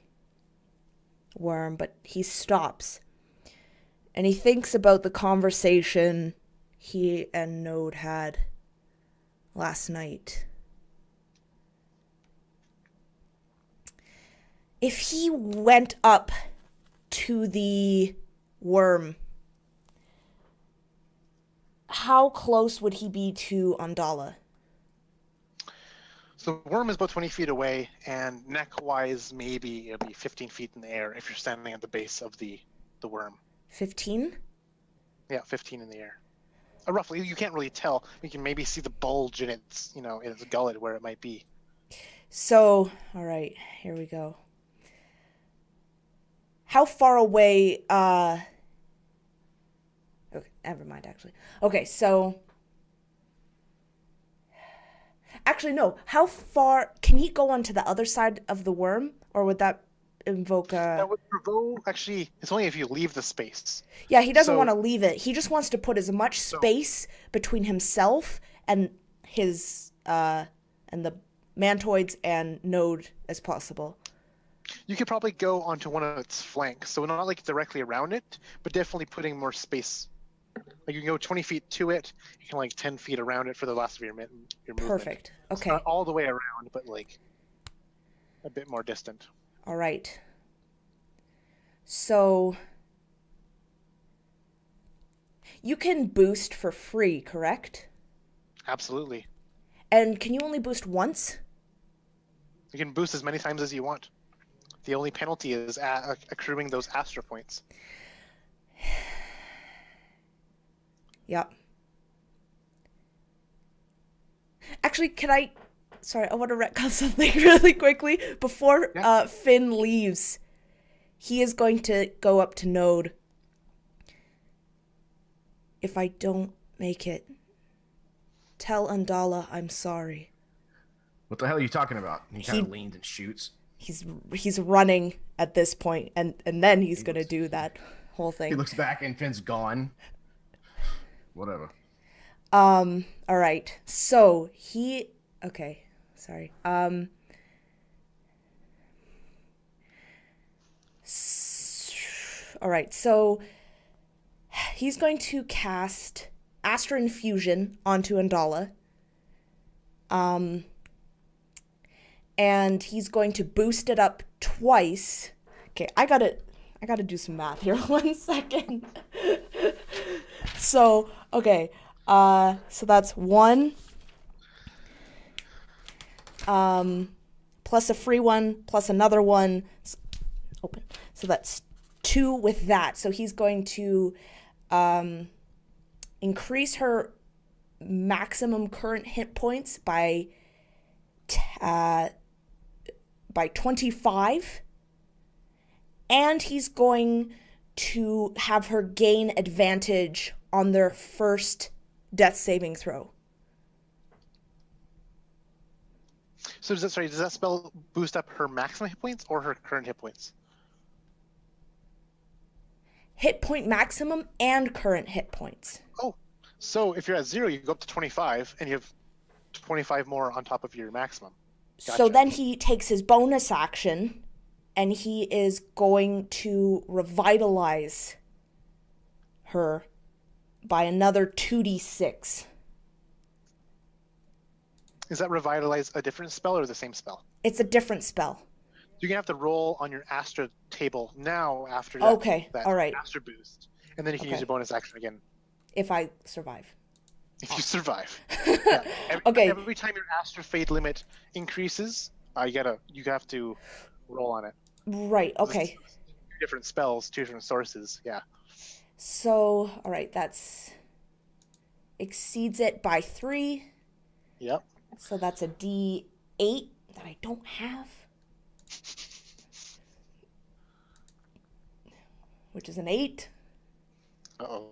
worm, but he stops and he thinks about the conversation he and Node had last night. If he went up to the worm, how close would he be to Andala? So the worm is about 20 feet away, and neck-wise, maybe it'll be 15 feet in the air if you're standing at the base of the worm. 15? Yeah, 15 in the air. Roughly, you can't really tell. You can maybe see the bulge in its, in its gullet where it might be. So, all right, here we go. How far away, okay, never mind, actually. Okay, so... Actually, no. How far... Can he go onto the other side of the worm? Or would that invoke a... That would provoke... Actually, it's only if you leave the space. Yeah, he doesn't want to leave it. He just wants to put as much space between himself and his... and the mantoids and Node as possible. You could probably go onto one of its flanks. So not like directly around it, but definitely putting more space. Like you can go 20 feet to it, you can 10 feet around it for the last of your movement. Perfect. Okay. It's not all the way around, but a bit more distant. All right. So you can boost for free, correct? Absolutely. And can you only boost once? You can boost as many times as you want. The only penalty is accruing those Astra points. Yep. Actually, I want to retcon something really quickly. Before Finn leaves, he is going to go up to Node. If I don't make it, tell Andala I'm sorry. What the hell are you talking about? He kind of leans and shoots. He's running at this point, and then he's going to do that whole thing. He looks back and Finn's gone. Whatever. All right. So okay. Sorry. All right. So he's going to cast Astra Infusion onto Andala. And he's going to boost it up twice. Okay, I gotta do some math here. 1 second. So, okay. So that's 1. Plus a free 1, plus another 1. Open. So that's 2 with that. So he's going to increase her maximum current hit points by 25, and he's going to have her gain advantage on their first death saving throw. So does that spell boost up her maximum hit points or her current hit points? Hit point maximum and current hit points. Oh, so if you're at 0, you go up to 25, and you have 25 more on top of your maximum. Gotcha. So then he takes his bonus action, and he is going to revitalize her by another 2d6. Is that revitalize a different spell or the same spell? It's a different spell. You're going to have to roll on your Astra table now after that, Okay, that all right. Astra boost. And then you can Okay. use your bonus action again. If I survive. If you survive. Yeah. Okay. Every time your Astra Fade limit increases, you have to roll on it. Right, okay. Two different spells, two different sources, yeah. So, all right, that's exceeds it by 3. Yep. So that's a D8 that I don't have. Which is an 8. Uh-oh.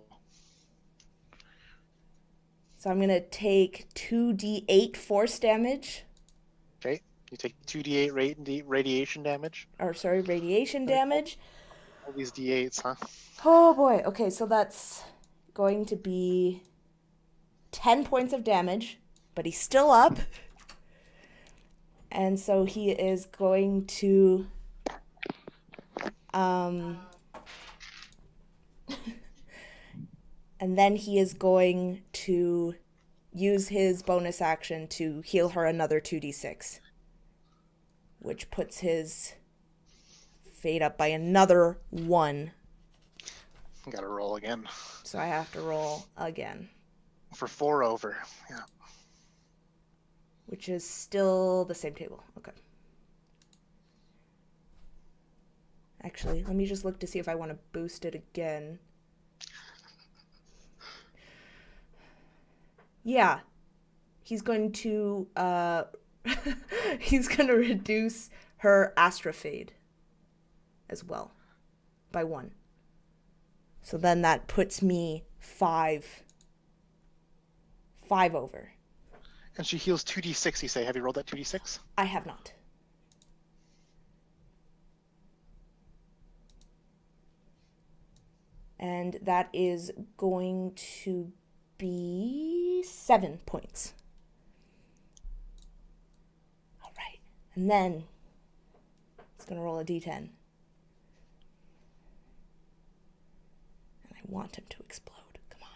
So I'm going to take 2d8 force damage. Okay. You take 2d8 radiation damage. Or, sorry, radiation damage. All these d8s, huh? Oh, boy. Okay, so that's going to be 10 points of damage. But he's still up. And so he is going to... and then he is going to use his bonus action to heal her another 2d6. Which puts his fate up by another 1. Gotta roll again. So I have to roll again. For 4 over, yeah. Which is still the same table. Okay. Actually, let me just look to see if I want to boost it again. Yeah. He's going to he's going to reduce her Astra Fade as well by 1. So then that puts me 5 over. And she heals 2d6, you say. Have you rolled that 2d6? I have not. And that is going to be 7 points. All right. And then it's going to roll a d10. And I want him to explode. Come on.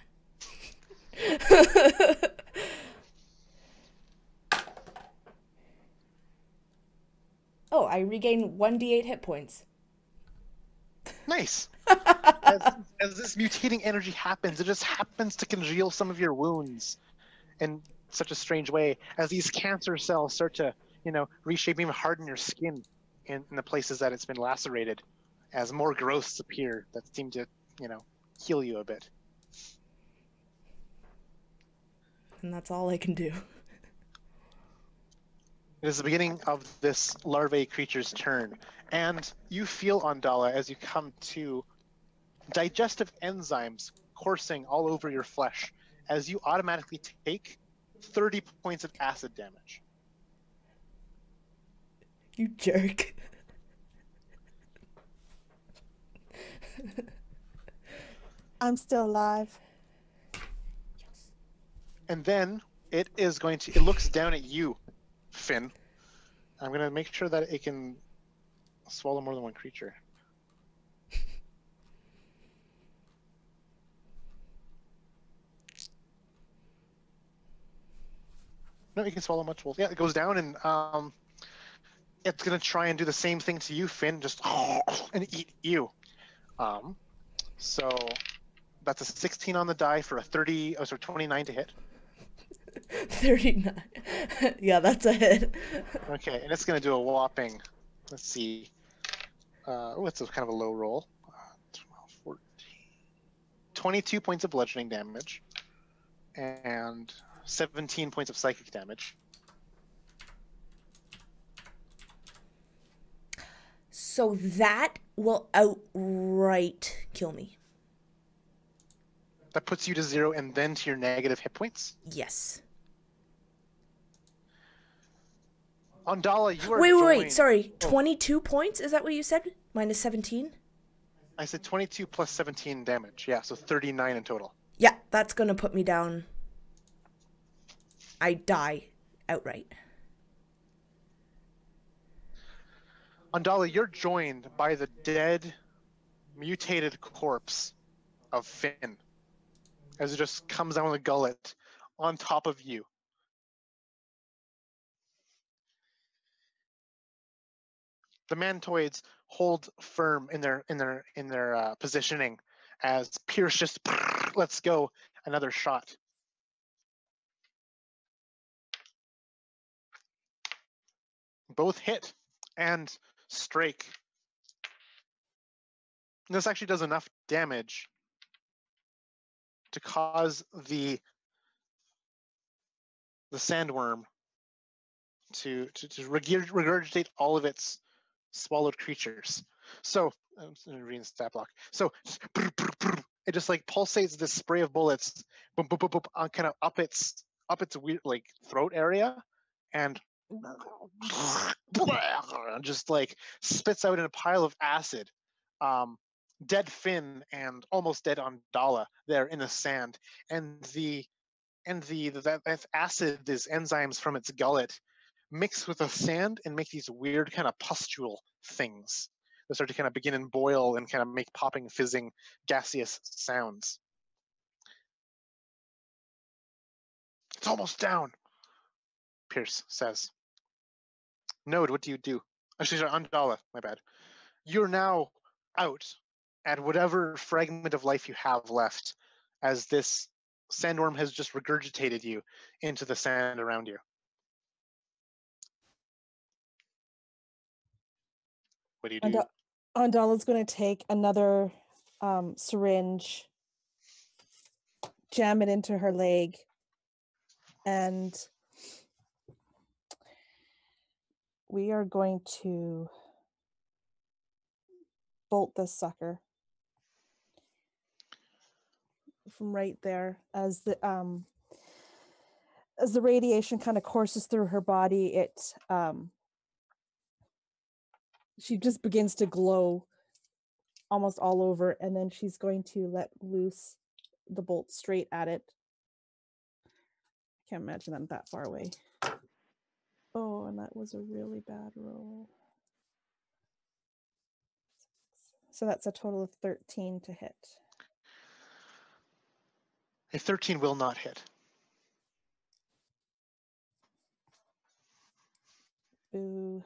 Oh, I regain 1d8 hit points. Nice. As this mutating energy happens, it just happens to congeal some of your wounds in such a strange way. As these cancer cells start to, reshape, even harden your skin in the places that it's been lacerated, as more growths appear that seem to, heal you a bit. And that's all I can do. It is the beginning of this larvae creature's turn, and you feel, Andala, as you come to, digestive enzymes coursing all over your flesh as you automatically take 30 points of acid damage. You jerk. I'm still alive. And then it looks down at you, Finn. I'm going to make sure that it can swallow more than one creature. No, you can swallow multiple. Yeah, it goes down, and it's going to try and do the same thing to you, Finn, just and eat you. So that's a 16 on the die for a 29 to hit. 39. Yeah, that's a hit. Okay, and it's going to do a whopping, let's see, it's a kind of a low roll. 12, 14, 22 points of bludgeoning damage. and 17 points of psychic damage. So that will outright kill me. That puts you to 0 and then to your negative hit points. Yes. Andala, you are Wait, sorry. Oh. 22 points? Is that what you said? Minus 17? I said 22 plus 17 damage. Yeah, so 39 in total. Yeah, that's going to put me down. I die outright. Andala, you're joined by the dead, mutated corpse of Finn as it just comes down with a gullet on top of you. The mantoids hold firm in their positioning as Pierce just lets go another shot. Both hit and strike. This actually does enough damage to cause the sandworm to regurgitate all of its swallowed creatures. So I'm reading the stat block. So it just like pulsates this spray of bullets, boom, boom, boom, boom, on kind of up its weird like throat area, and just like spits out in a pile of acid. Dead Finn and almost dead Andala there in the sand, and that acid, these enzymes from its gullet, mix with the sand and make these weird kind of pustule things that start to kind of begin and boil and kind of make popping, fizzing, gaseous sounds. It's almost down, Pierce says. Node, what do you do? Actually, sorry, Andala, my bad. You're now out at whatever fragment of life you have left, as this sandworm has just regurgitated you into the sand around you. What do you do? Andala's going to take another syringe, jam it into her leg, and we are going to bolt this sucker from right there as the radiation kind of courses through her body. She just begins to glow almost all over, and then she's going to let loose the bolt straight at it. Can't imagine I'm that far away. Oh, and that was a really bad roll. So that's a total of 13 to hit. A 13 will not hit. Boo.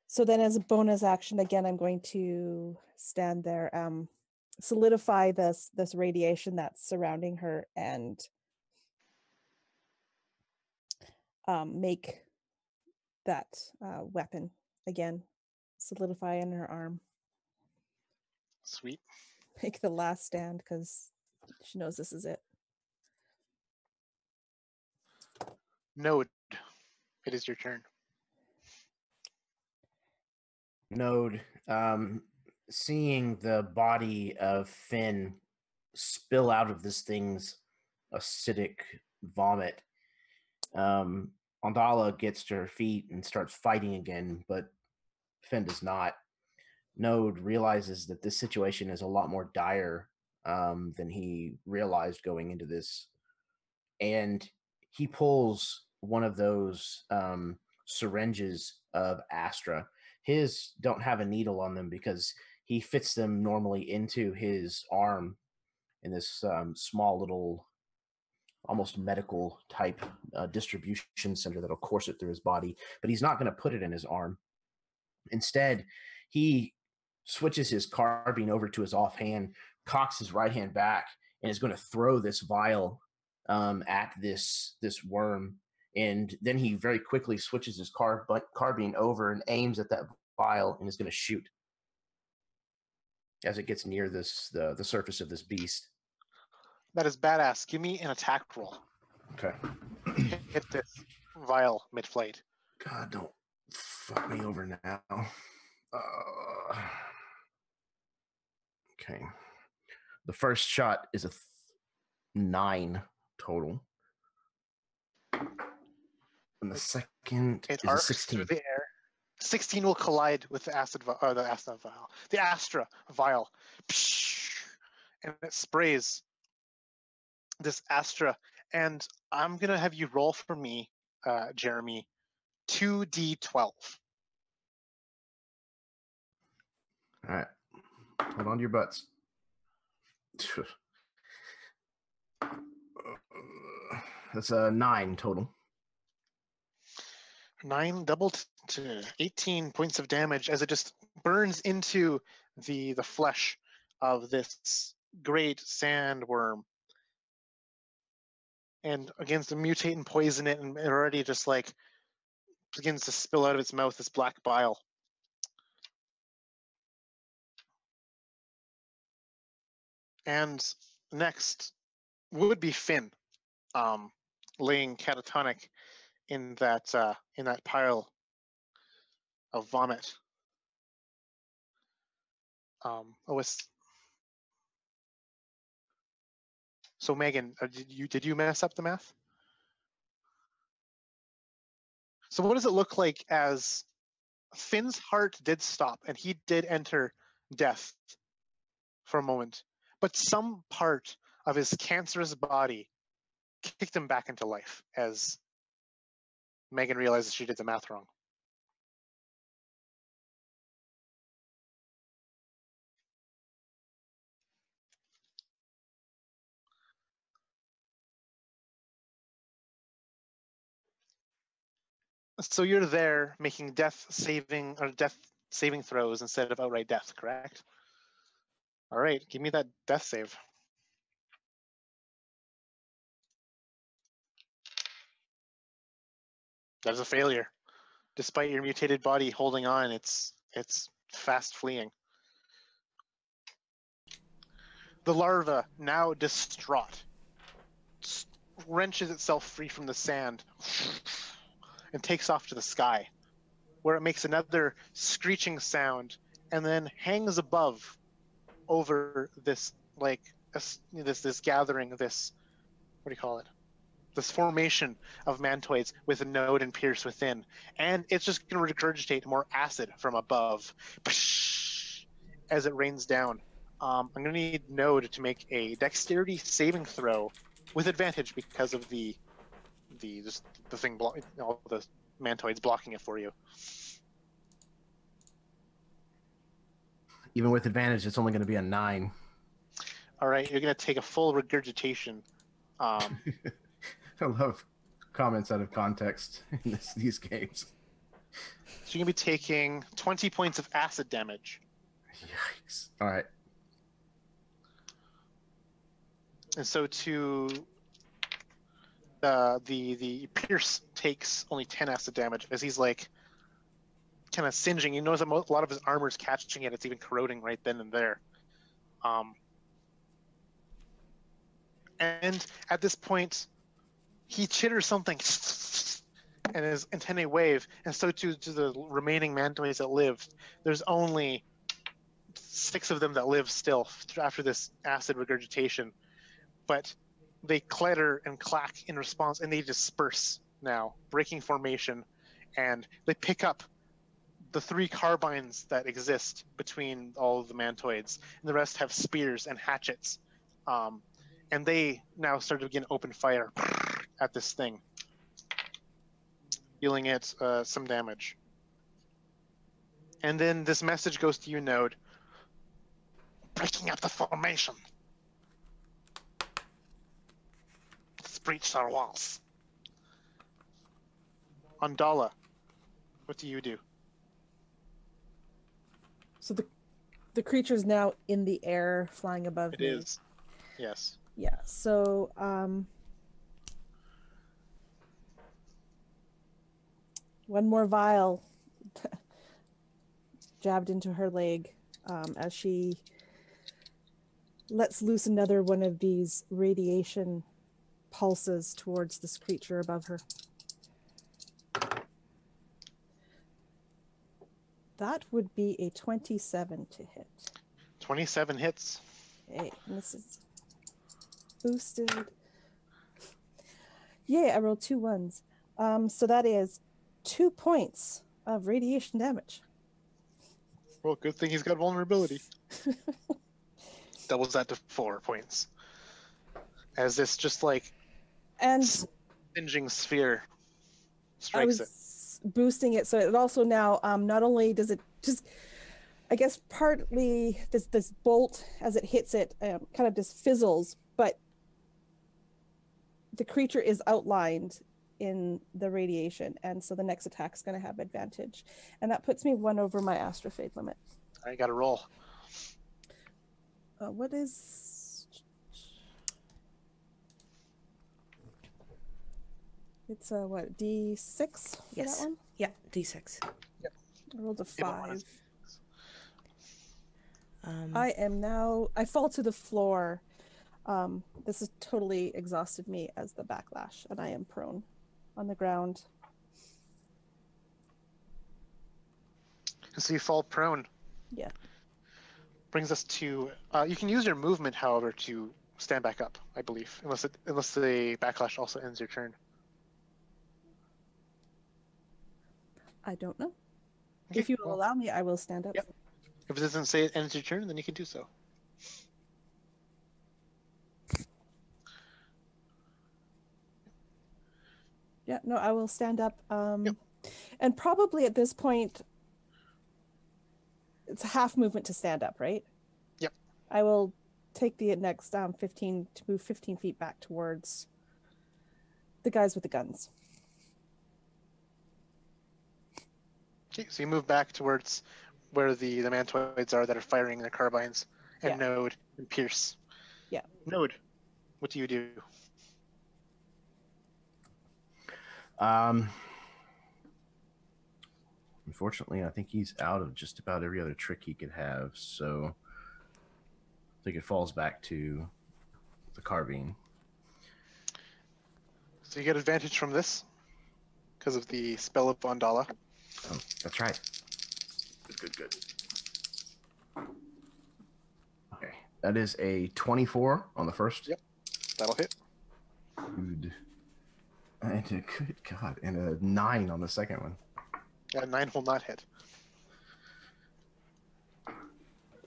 So then as a bonus action, again, I'm going to stand there, solidify this radiation that's surrounding her, and make that weapon again, solidify in her arm. Sweet. Make the last stand because she knows this is it. Node, it is your turn. Node, seeing the body of Finn spill out of this thing's acidic vomit, Andala gets to her feet and starts fighting again, but Finn does not. Node realizes that this situation is a lot more dire than he realized going into this, and he pulls one of those syringes of Astra. His don't have a needle on them because he fits them normally into his arm in this small little, almost medical type distribution center that'll course it through his body, but he's not going to put it in his arm. Instead, he switches his carbine over to his offhand, cocks his right hand back, and is going to throw this vial at this worm. And then he very quickly switches his carbine over and aims at that vial and is going to shoot. as it gets near this the surface of this beast. That is badass. Give me an attack roll. Okay. Hit this vial mid-flight. God, don't fuck me over now. Okay. The first shot is a 9 total. And the second It is a arcs 16. through the air. 16 will collide with the Astra vial. And it sprays this Astra. And I'm going to have you roll for me, Jeremy, 2d12. All right. Hold on to your butts. That's a 9 total. 9 doubled to 18 points of damage as it just burns into the flesh of this great sandworm. And begins to mutate and poison it, and it already just like begins to spill out of its mouth this black bile. And next would be Finn, laying catatonic in that pile of vomit. So Megan, did you mess up the math? So what does it look like as Finn's heart did stop and he did enter death for a moment, but some part of his cancerous body kicked him back into life as Megan realizes she did the math wrong. So you're there making death saving throws instead of outright death, correct? All right, give me that death save. That is a failure. Despite your mutated body holding on, it's fast fleeing. The larva, now distraught, wrenches itself free from the sand and takes off to the sky, where it makes another screeching sound and then hangs above over this this gathering, this, what do you call it? This formation of mantoids with a node and pierce within, and it's just going to regurgitate more acid from above as it rains down. I'm going to need Node to make a dexterity saving throw with advantage because of the thing all the mantoids blocking it for you. Even with advantage, it's only going to be a 9. All right, you're going to take a full regurgitation. I love comments out of context in these games. So you're going to be taking 20 points of acid damage. Yikes. All right. And so the Pierce takes only 10 acid damage as he's like kind of singeing. You notice that a lot of his armor's catching it. It's even corroding right then and there. And at this point, he chitters something and his antennae wave. And so to the remaining mantoids that lived, there's only 6 of them that live still after this acid regurgitation. But they clatter and clack in response, and they disperse now, breaking formation, and they pick up the 3 carbines that exist between all of the mantoids, and the rest have spears and hatchets. And they now start to begin open fire at this thing, dealing it some damage. And then this message goes to you, Node. Breaking up the formation. Let's breach our walls. Andala, what do you do? So the creature's now in the air, flying above me. It is. Yes. Yeah, so one more vial jabbed into her leg as she lets loose another one of these radiation pulses towards this creature above her. That would be a 27 to hit. 27 hits. Okay, and this is boosted. Yay, I rolled 2 ones. So that is 2 points of radiation damage. Well, good thing he's got vulnerability. Doubles that to 4 points. As this just like And singeing sphere I strikes it. was boosting it, so it also now not only does it just, I guess partly this bolt as it hits it kind of just fizzles, but the creature is outlined in the radiation, and so the next attack is going to have advantage, and that puts me 1 over my Astrofade limit. I got to roll. What is? It's what, D6 for Yes. that one? Yeah, D6. I rolled a Yeah, but 5. I fall to the floor. This has totally exhausted me as the backlash, and I am prone on the ground. So you fall prone. Yeah. Brings us to you can use your movement, however, to stand back up, I believe, unless the backlash also ends your turn. I don't know. Okay, If you will well, allow me, I will stand up. Yep. If it doesn't say it ends your turn, then you can do so. Yeah, no, I will stand up. Yep. And probably at this point, it's a half movement to stand up, right? Yep. I will take the next 15 to move 15 feet back towards the guys with the guns. Okay, so you move back towards where the mantoids are that are firing their carbines, and Yeah. Node and Pierce. Yeah. Node, what do you do? Unfortunately, I think he's out of just about every other trick he could have, so I think it falls back to the carbine. So you get advantage from this because of the spell of Vandala. Oh, that's right. Good. Okay, that is a 24 on the first. Yep, that'll hit. Good. And a good God, and a 9 on the second one. Yeah, 9 will not hit.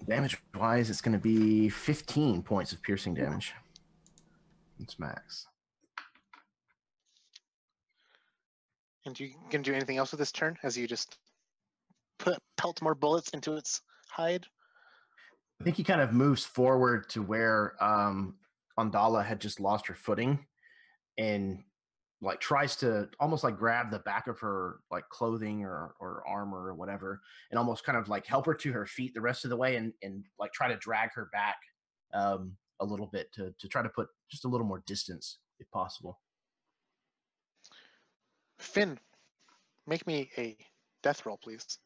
Damage-wise, it's going to be 15 points of piercing damage. It's max. And you can do anything else with this turn as you just pelt more bullets into its hide? I think he kind of moves forward to where Ondala had just lost her footing and like tries to almost like grab the back of her like clothing or armor or whatever and almost kind of like help her to her feet the rest of the way and like try to drag her back a little bit to try to put just a little more distance if possible. Finn, make me a death roll, please.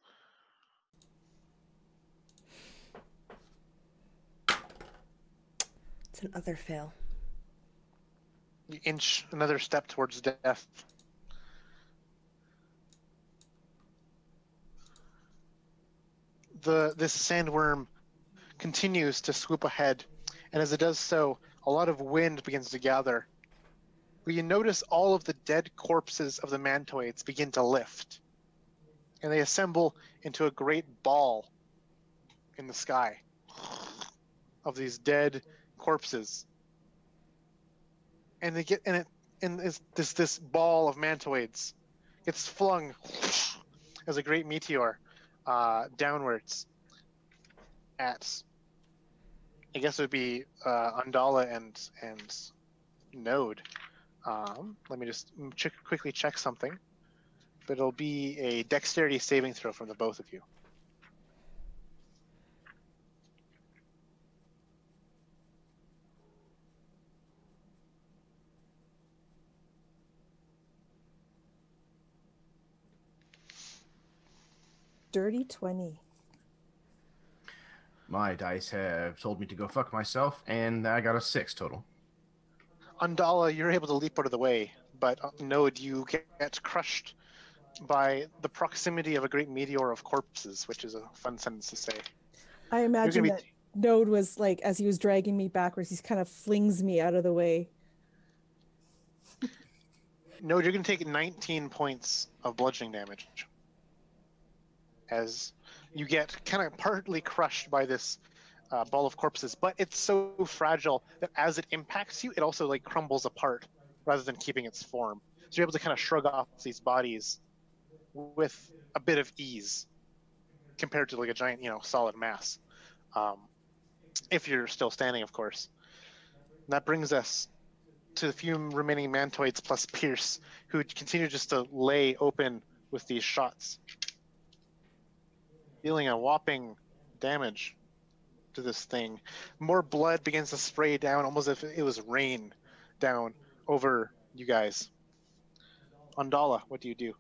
It's another fail. You inch another step towards death. This sandworm continues to swoop ahead, and as it does so, a lot of wind begins to gather. But you notice all of the dead corpses of the mantoids begin to lift, and they assemble into a great ball in the sky of these dead corpses. And they get this ball of mantoids gets flung as a great meteor downwards at, I guess it would be Ondala and Node. Let me just quickly check something. But it'll be a dexterity saving throw from the both of you. Dirty 20. My dice have told me to go fuck myself, and I got a 6 total. Undala, you're able to leap out of the way, but Node, you get crushed by the proximity of a great meteor of corpses, which is a fun sentence to say. I imagine that Node was like, as he was dragging me backwards, he kind of flings me out of the way. Node, you're going to take 19 points of bludgeoning damage as you get kind of partly crushed by this ball of corpses, but it's so fragile that as it impacts you, it also like crumbles apart rather than keeping its form. So you're able to kind of shrug off these bodies with a bit of ease compared to like a giant, solid mass. If you're still standing, of course. And that brings us to the few remaining mantoids plus Pierce, who continue just to lay open with these shots, dealing a whopping damage to this thing. More blood begins to spray down, almost as if it was rain down over you guys. Undala, what do you do?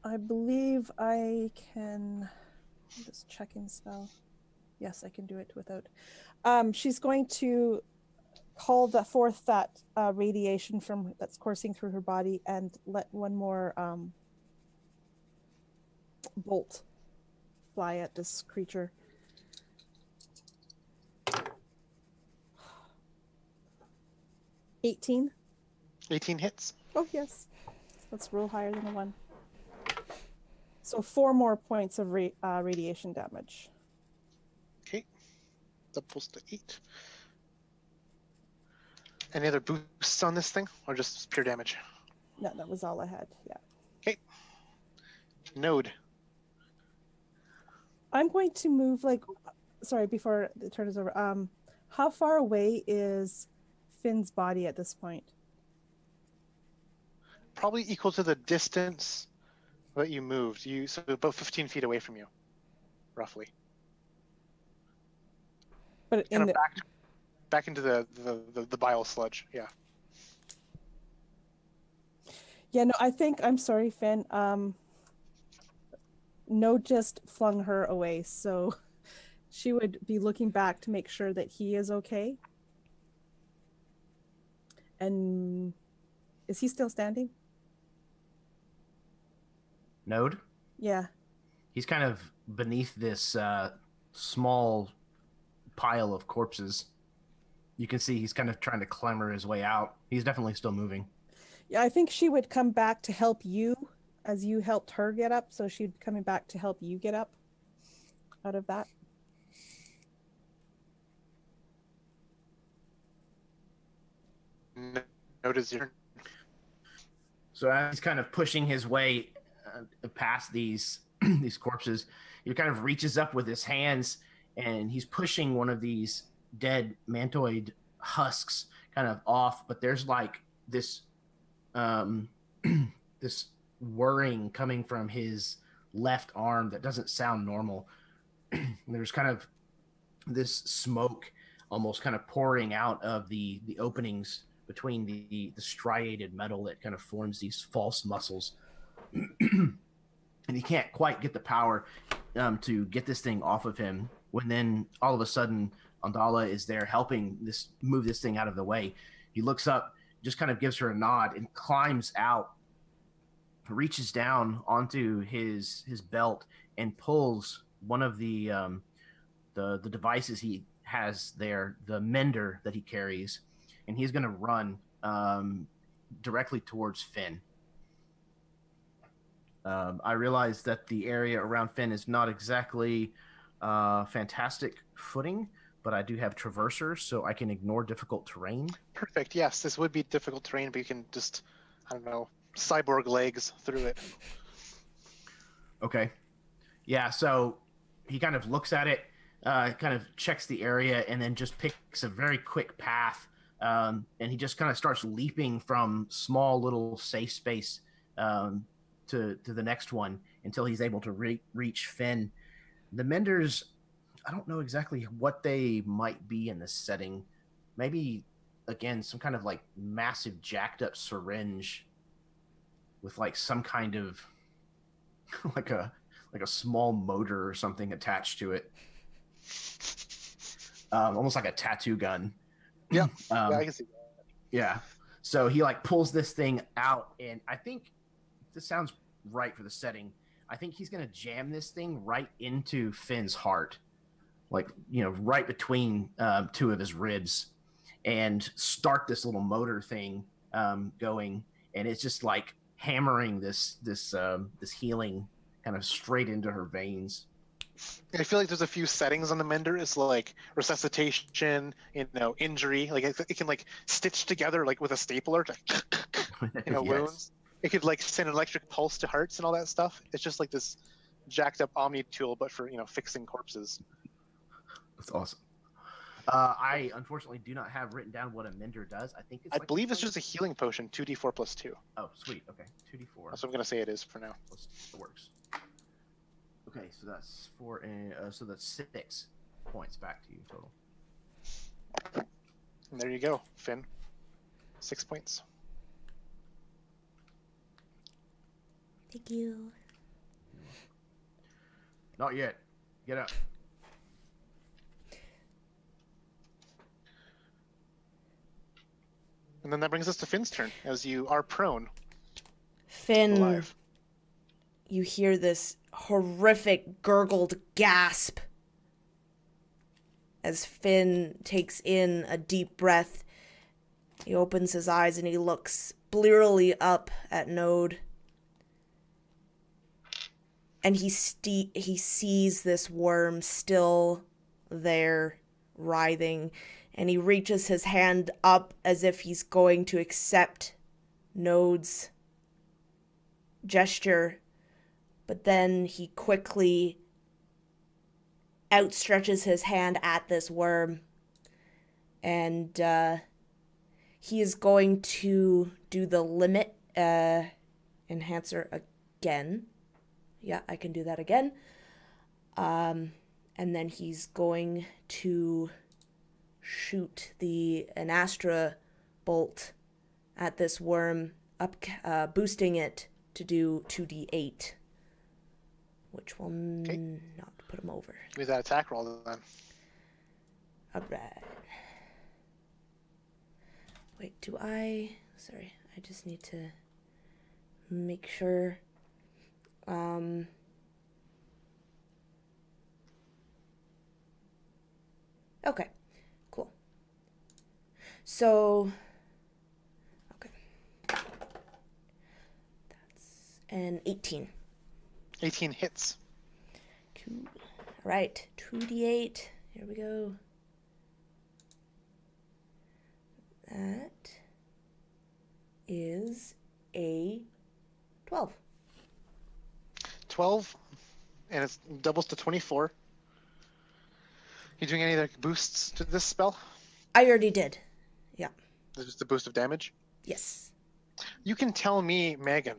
I believe I can. I'm just checking spell. Yes, I can do it without. She's going to call forth that radiation that's coursing through her body and let one more bolt fly at this creature. 18. 18 hits. Oh yes, let's roll higher than a 1. So 4 more points of radiation damage. Okay, doubles to 8. Any other boosts on this thing, or just pure damage? No, that was all I had. Yeah. Okay. Node. I'm going to move sorry, before the turn is over. How far away is Finn's body at this point? Probably equal to the distance that you moved. So about 15 feet away from you, roughly. But kind of back into the bile sludge. Yeah. Yeah. No, I'm sorry, Finn. No, just flung her away, so she would be looking back to make sure that he is okay. And is he still standing? Node? Yeah. He's kind of beneath this small pile of corpses. You can see he's kind of trying to clamber his way out. He's definitely still moving. Yeah, I think she would come back to help you as you helped her get up, so she'd coming back to help you get up out of that. Notice your. So as he's kind of pushing his way past these these corpses, he kind of reaches up with his hands and he's pushing one of these dead mantoid husks kind of off, but there's like this this whirring coming from his left arm that doesn't sound normal. There's kind of this smoke almost kind of pouring out of the openings between the striated metal that kind of forms these false muscles. And he can't quite get the power to get this thing off of him, when then all of a sudden Andala is there helping move this thing out of the way. He looks up, just kind of gives her a nod and climbs out, reaches down onto his belt and pulls one of the devices he has there, the mender that he carries, and he's going to run directly towards Finn. I realize that the area around Finn is not exactly fantastic footing, but I do have traversers, so I can ignore difficult terrain. Perfect. Yes, this would be difficult terrain, but you can just, cyborg legs through it. Okay. Yeah, so he kind of looks at it, kind of checks the area, and then just picks a very quick path, and he just kind of starts leaping from small little safe space to the next one until he's able to reach Finn. The menders, I don't know exactly what they might be in this setting. Maybe, again, some kind of like massive jacked up syringe with like some kind of like a small motor or something attached to it, almost like a tattoo gun. Yeah, yeah, I can see that. Yeah. So he like pulls this thing out, and I think this sounds right for the setting. I think he's gonna jam this thing right into Finn's heart, like, you know, right between two of his ribs, and start this little motor thing going, and it's just like hammering this healing kind of straight into her veins. I feel like there's a few settings on the mender. It's like resuscitation, injury. Like it can like stitch together like with a stapler, to, Yes. wounds. It could like send an electric pulse to hearts and all that stuff. It's just like this jacked up Omni tool, but for fixing corpses. That's awesome. I unfortunately do not have written down what a mender does. I believe it's just a healing potion, 2d4 plus 2. Oh, sweet. Okay, 2d4. That's what I'm gonna say it is for now. It works. Okay, so that's 4, and so that's 6 points back to you total. And there you go, Finn. 6 points. Thank you. Not yet. Get up. And then that brings us to Finn's turn, as you are prone. Finn, Alive. you hear this horrific gurgled gasp as Finn takes in a deep breath. He opens his eyes and he looks blearily up at Node. And he sees this worm still there, writhing, and he reaches his hand up as if he's going to accept Node's gesture, but then he quickly outstretches his hand at this worm, and he is going to do the limit enhancer again. Yeah, I can do that again. And then he's going to shoot an Astra bolt at this worm, boosting it to do 2d8, which will not put him over. Give me that attack roll then. Alright. Wait, sorry, I just need to make sure. Okay, cool. So, okay. That's an 18. 18 hits. Right, 2d8. Here we go. That is a 12. 12, and it doubles to 24. You doing any other boosts to this spell? I already did. Yeah. This is the boost of damage? Yes. You can tell me, Megan,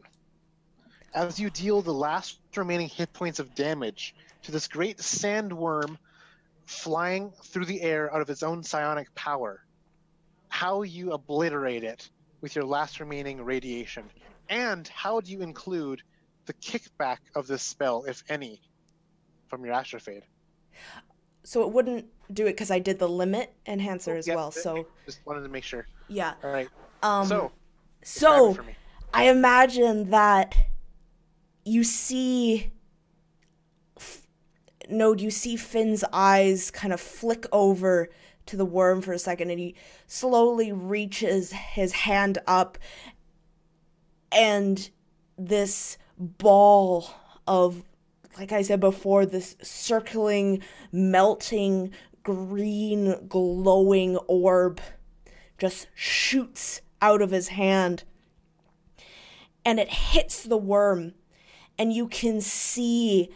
as you deal the last remaining hit points of damage to this great sandworm flying through the air out of its own psionic power, how you obliterate it with your last remaining radiation, and how do you include the kickback of this spell, if any, from your Astrofade? So it wouldn't do it because I did the limit enhancer as well. So just wanted to make sure. Yeah. All right. So describe it for me. I imagine that you see Finn's eyes kind of flick over to the worm for a second, and he slowly reaches his hand up, and this ball of, like I said before, this circling, melting, green, glowing orb just shoots out of his hand, and it hits the worm, and you can see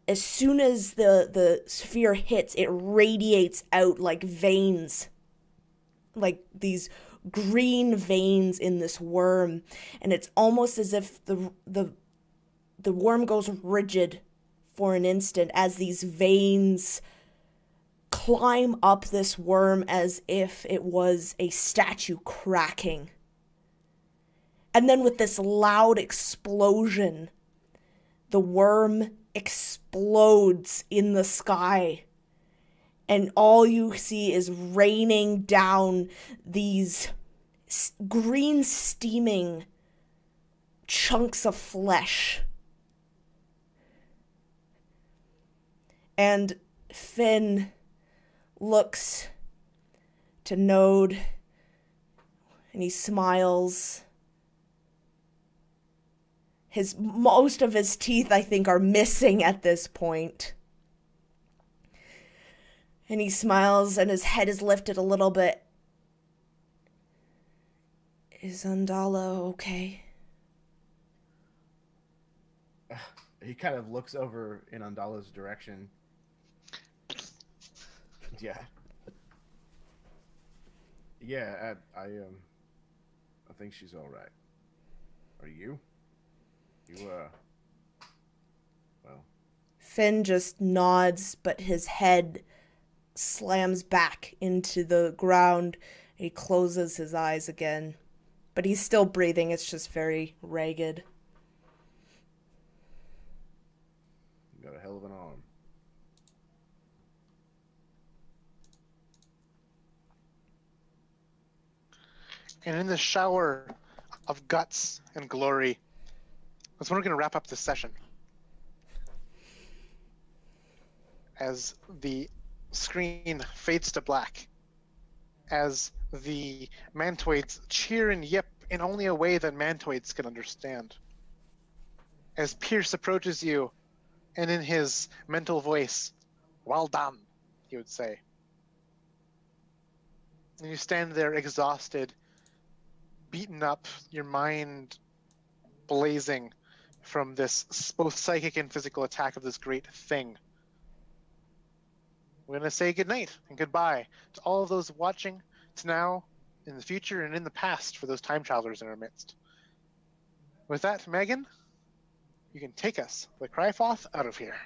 as soon as the sphere hits, it radiates out like veins, like these green veins in this worm, and it's almost as if the worm goes rigid for an instant as these veins climb up this worm as if it was a statue cracking. And then with this loud explosion, the worm explodes in the sky. And all you see is raining down these green steaming chunks of flesh. And Finn looks to Node and he smiles. Most of his teeth, I think, are missing at this point. And he smiles and his head is lifted a little bit. Is Undala okay? He kind of looks over in Undala's direction. Yeah. Yeah, I think she's all right. Are you? Well. Finn just nods, but his head slams back into the ground. He closes his eyes again. But he's still breathing, it's just very ragged. You got a hell of an arm. And in the shower of guts and glory, that's when we're going to wrap up this session. As the screen fades to black, as the mantoids cheer and yip in only a way that mantoids can understand. As Pierce approaches you, and in his mental voice, "Well done," he would say. And you stand there exhausted, beaten up, your mind blazing from this both psychic and physical attack of this great thing. We're going to say goodnight and goodbye to all of those watching, to now, in the future, and in the past for those time travelers in our midst. With that, Megan, you can take us, the Cryfoth, out of here.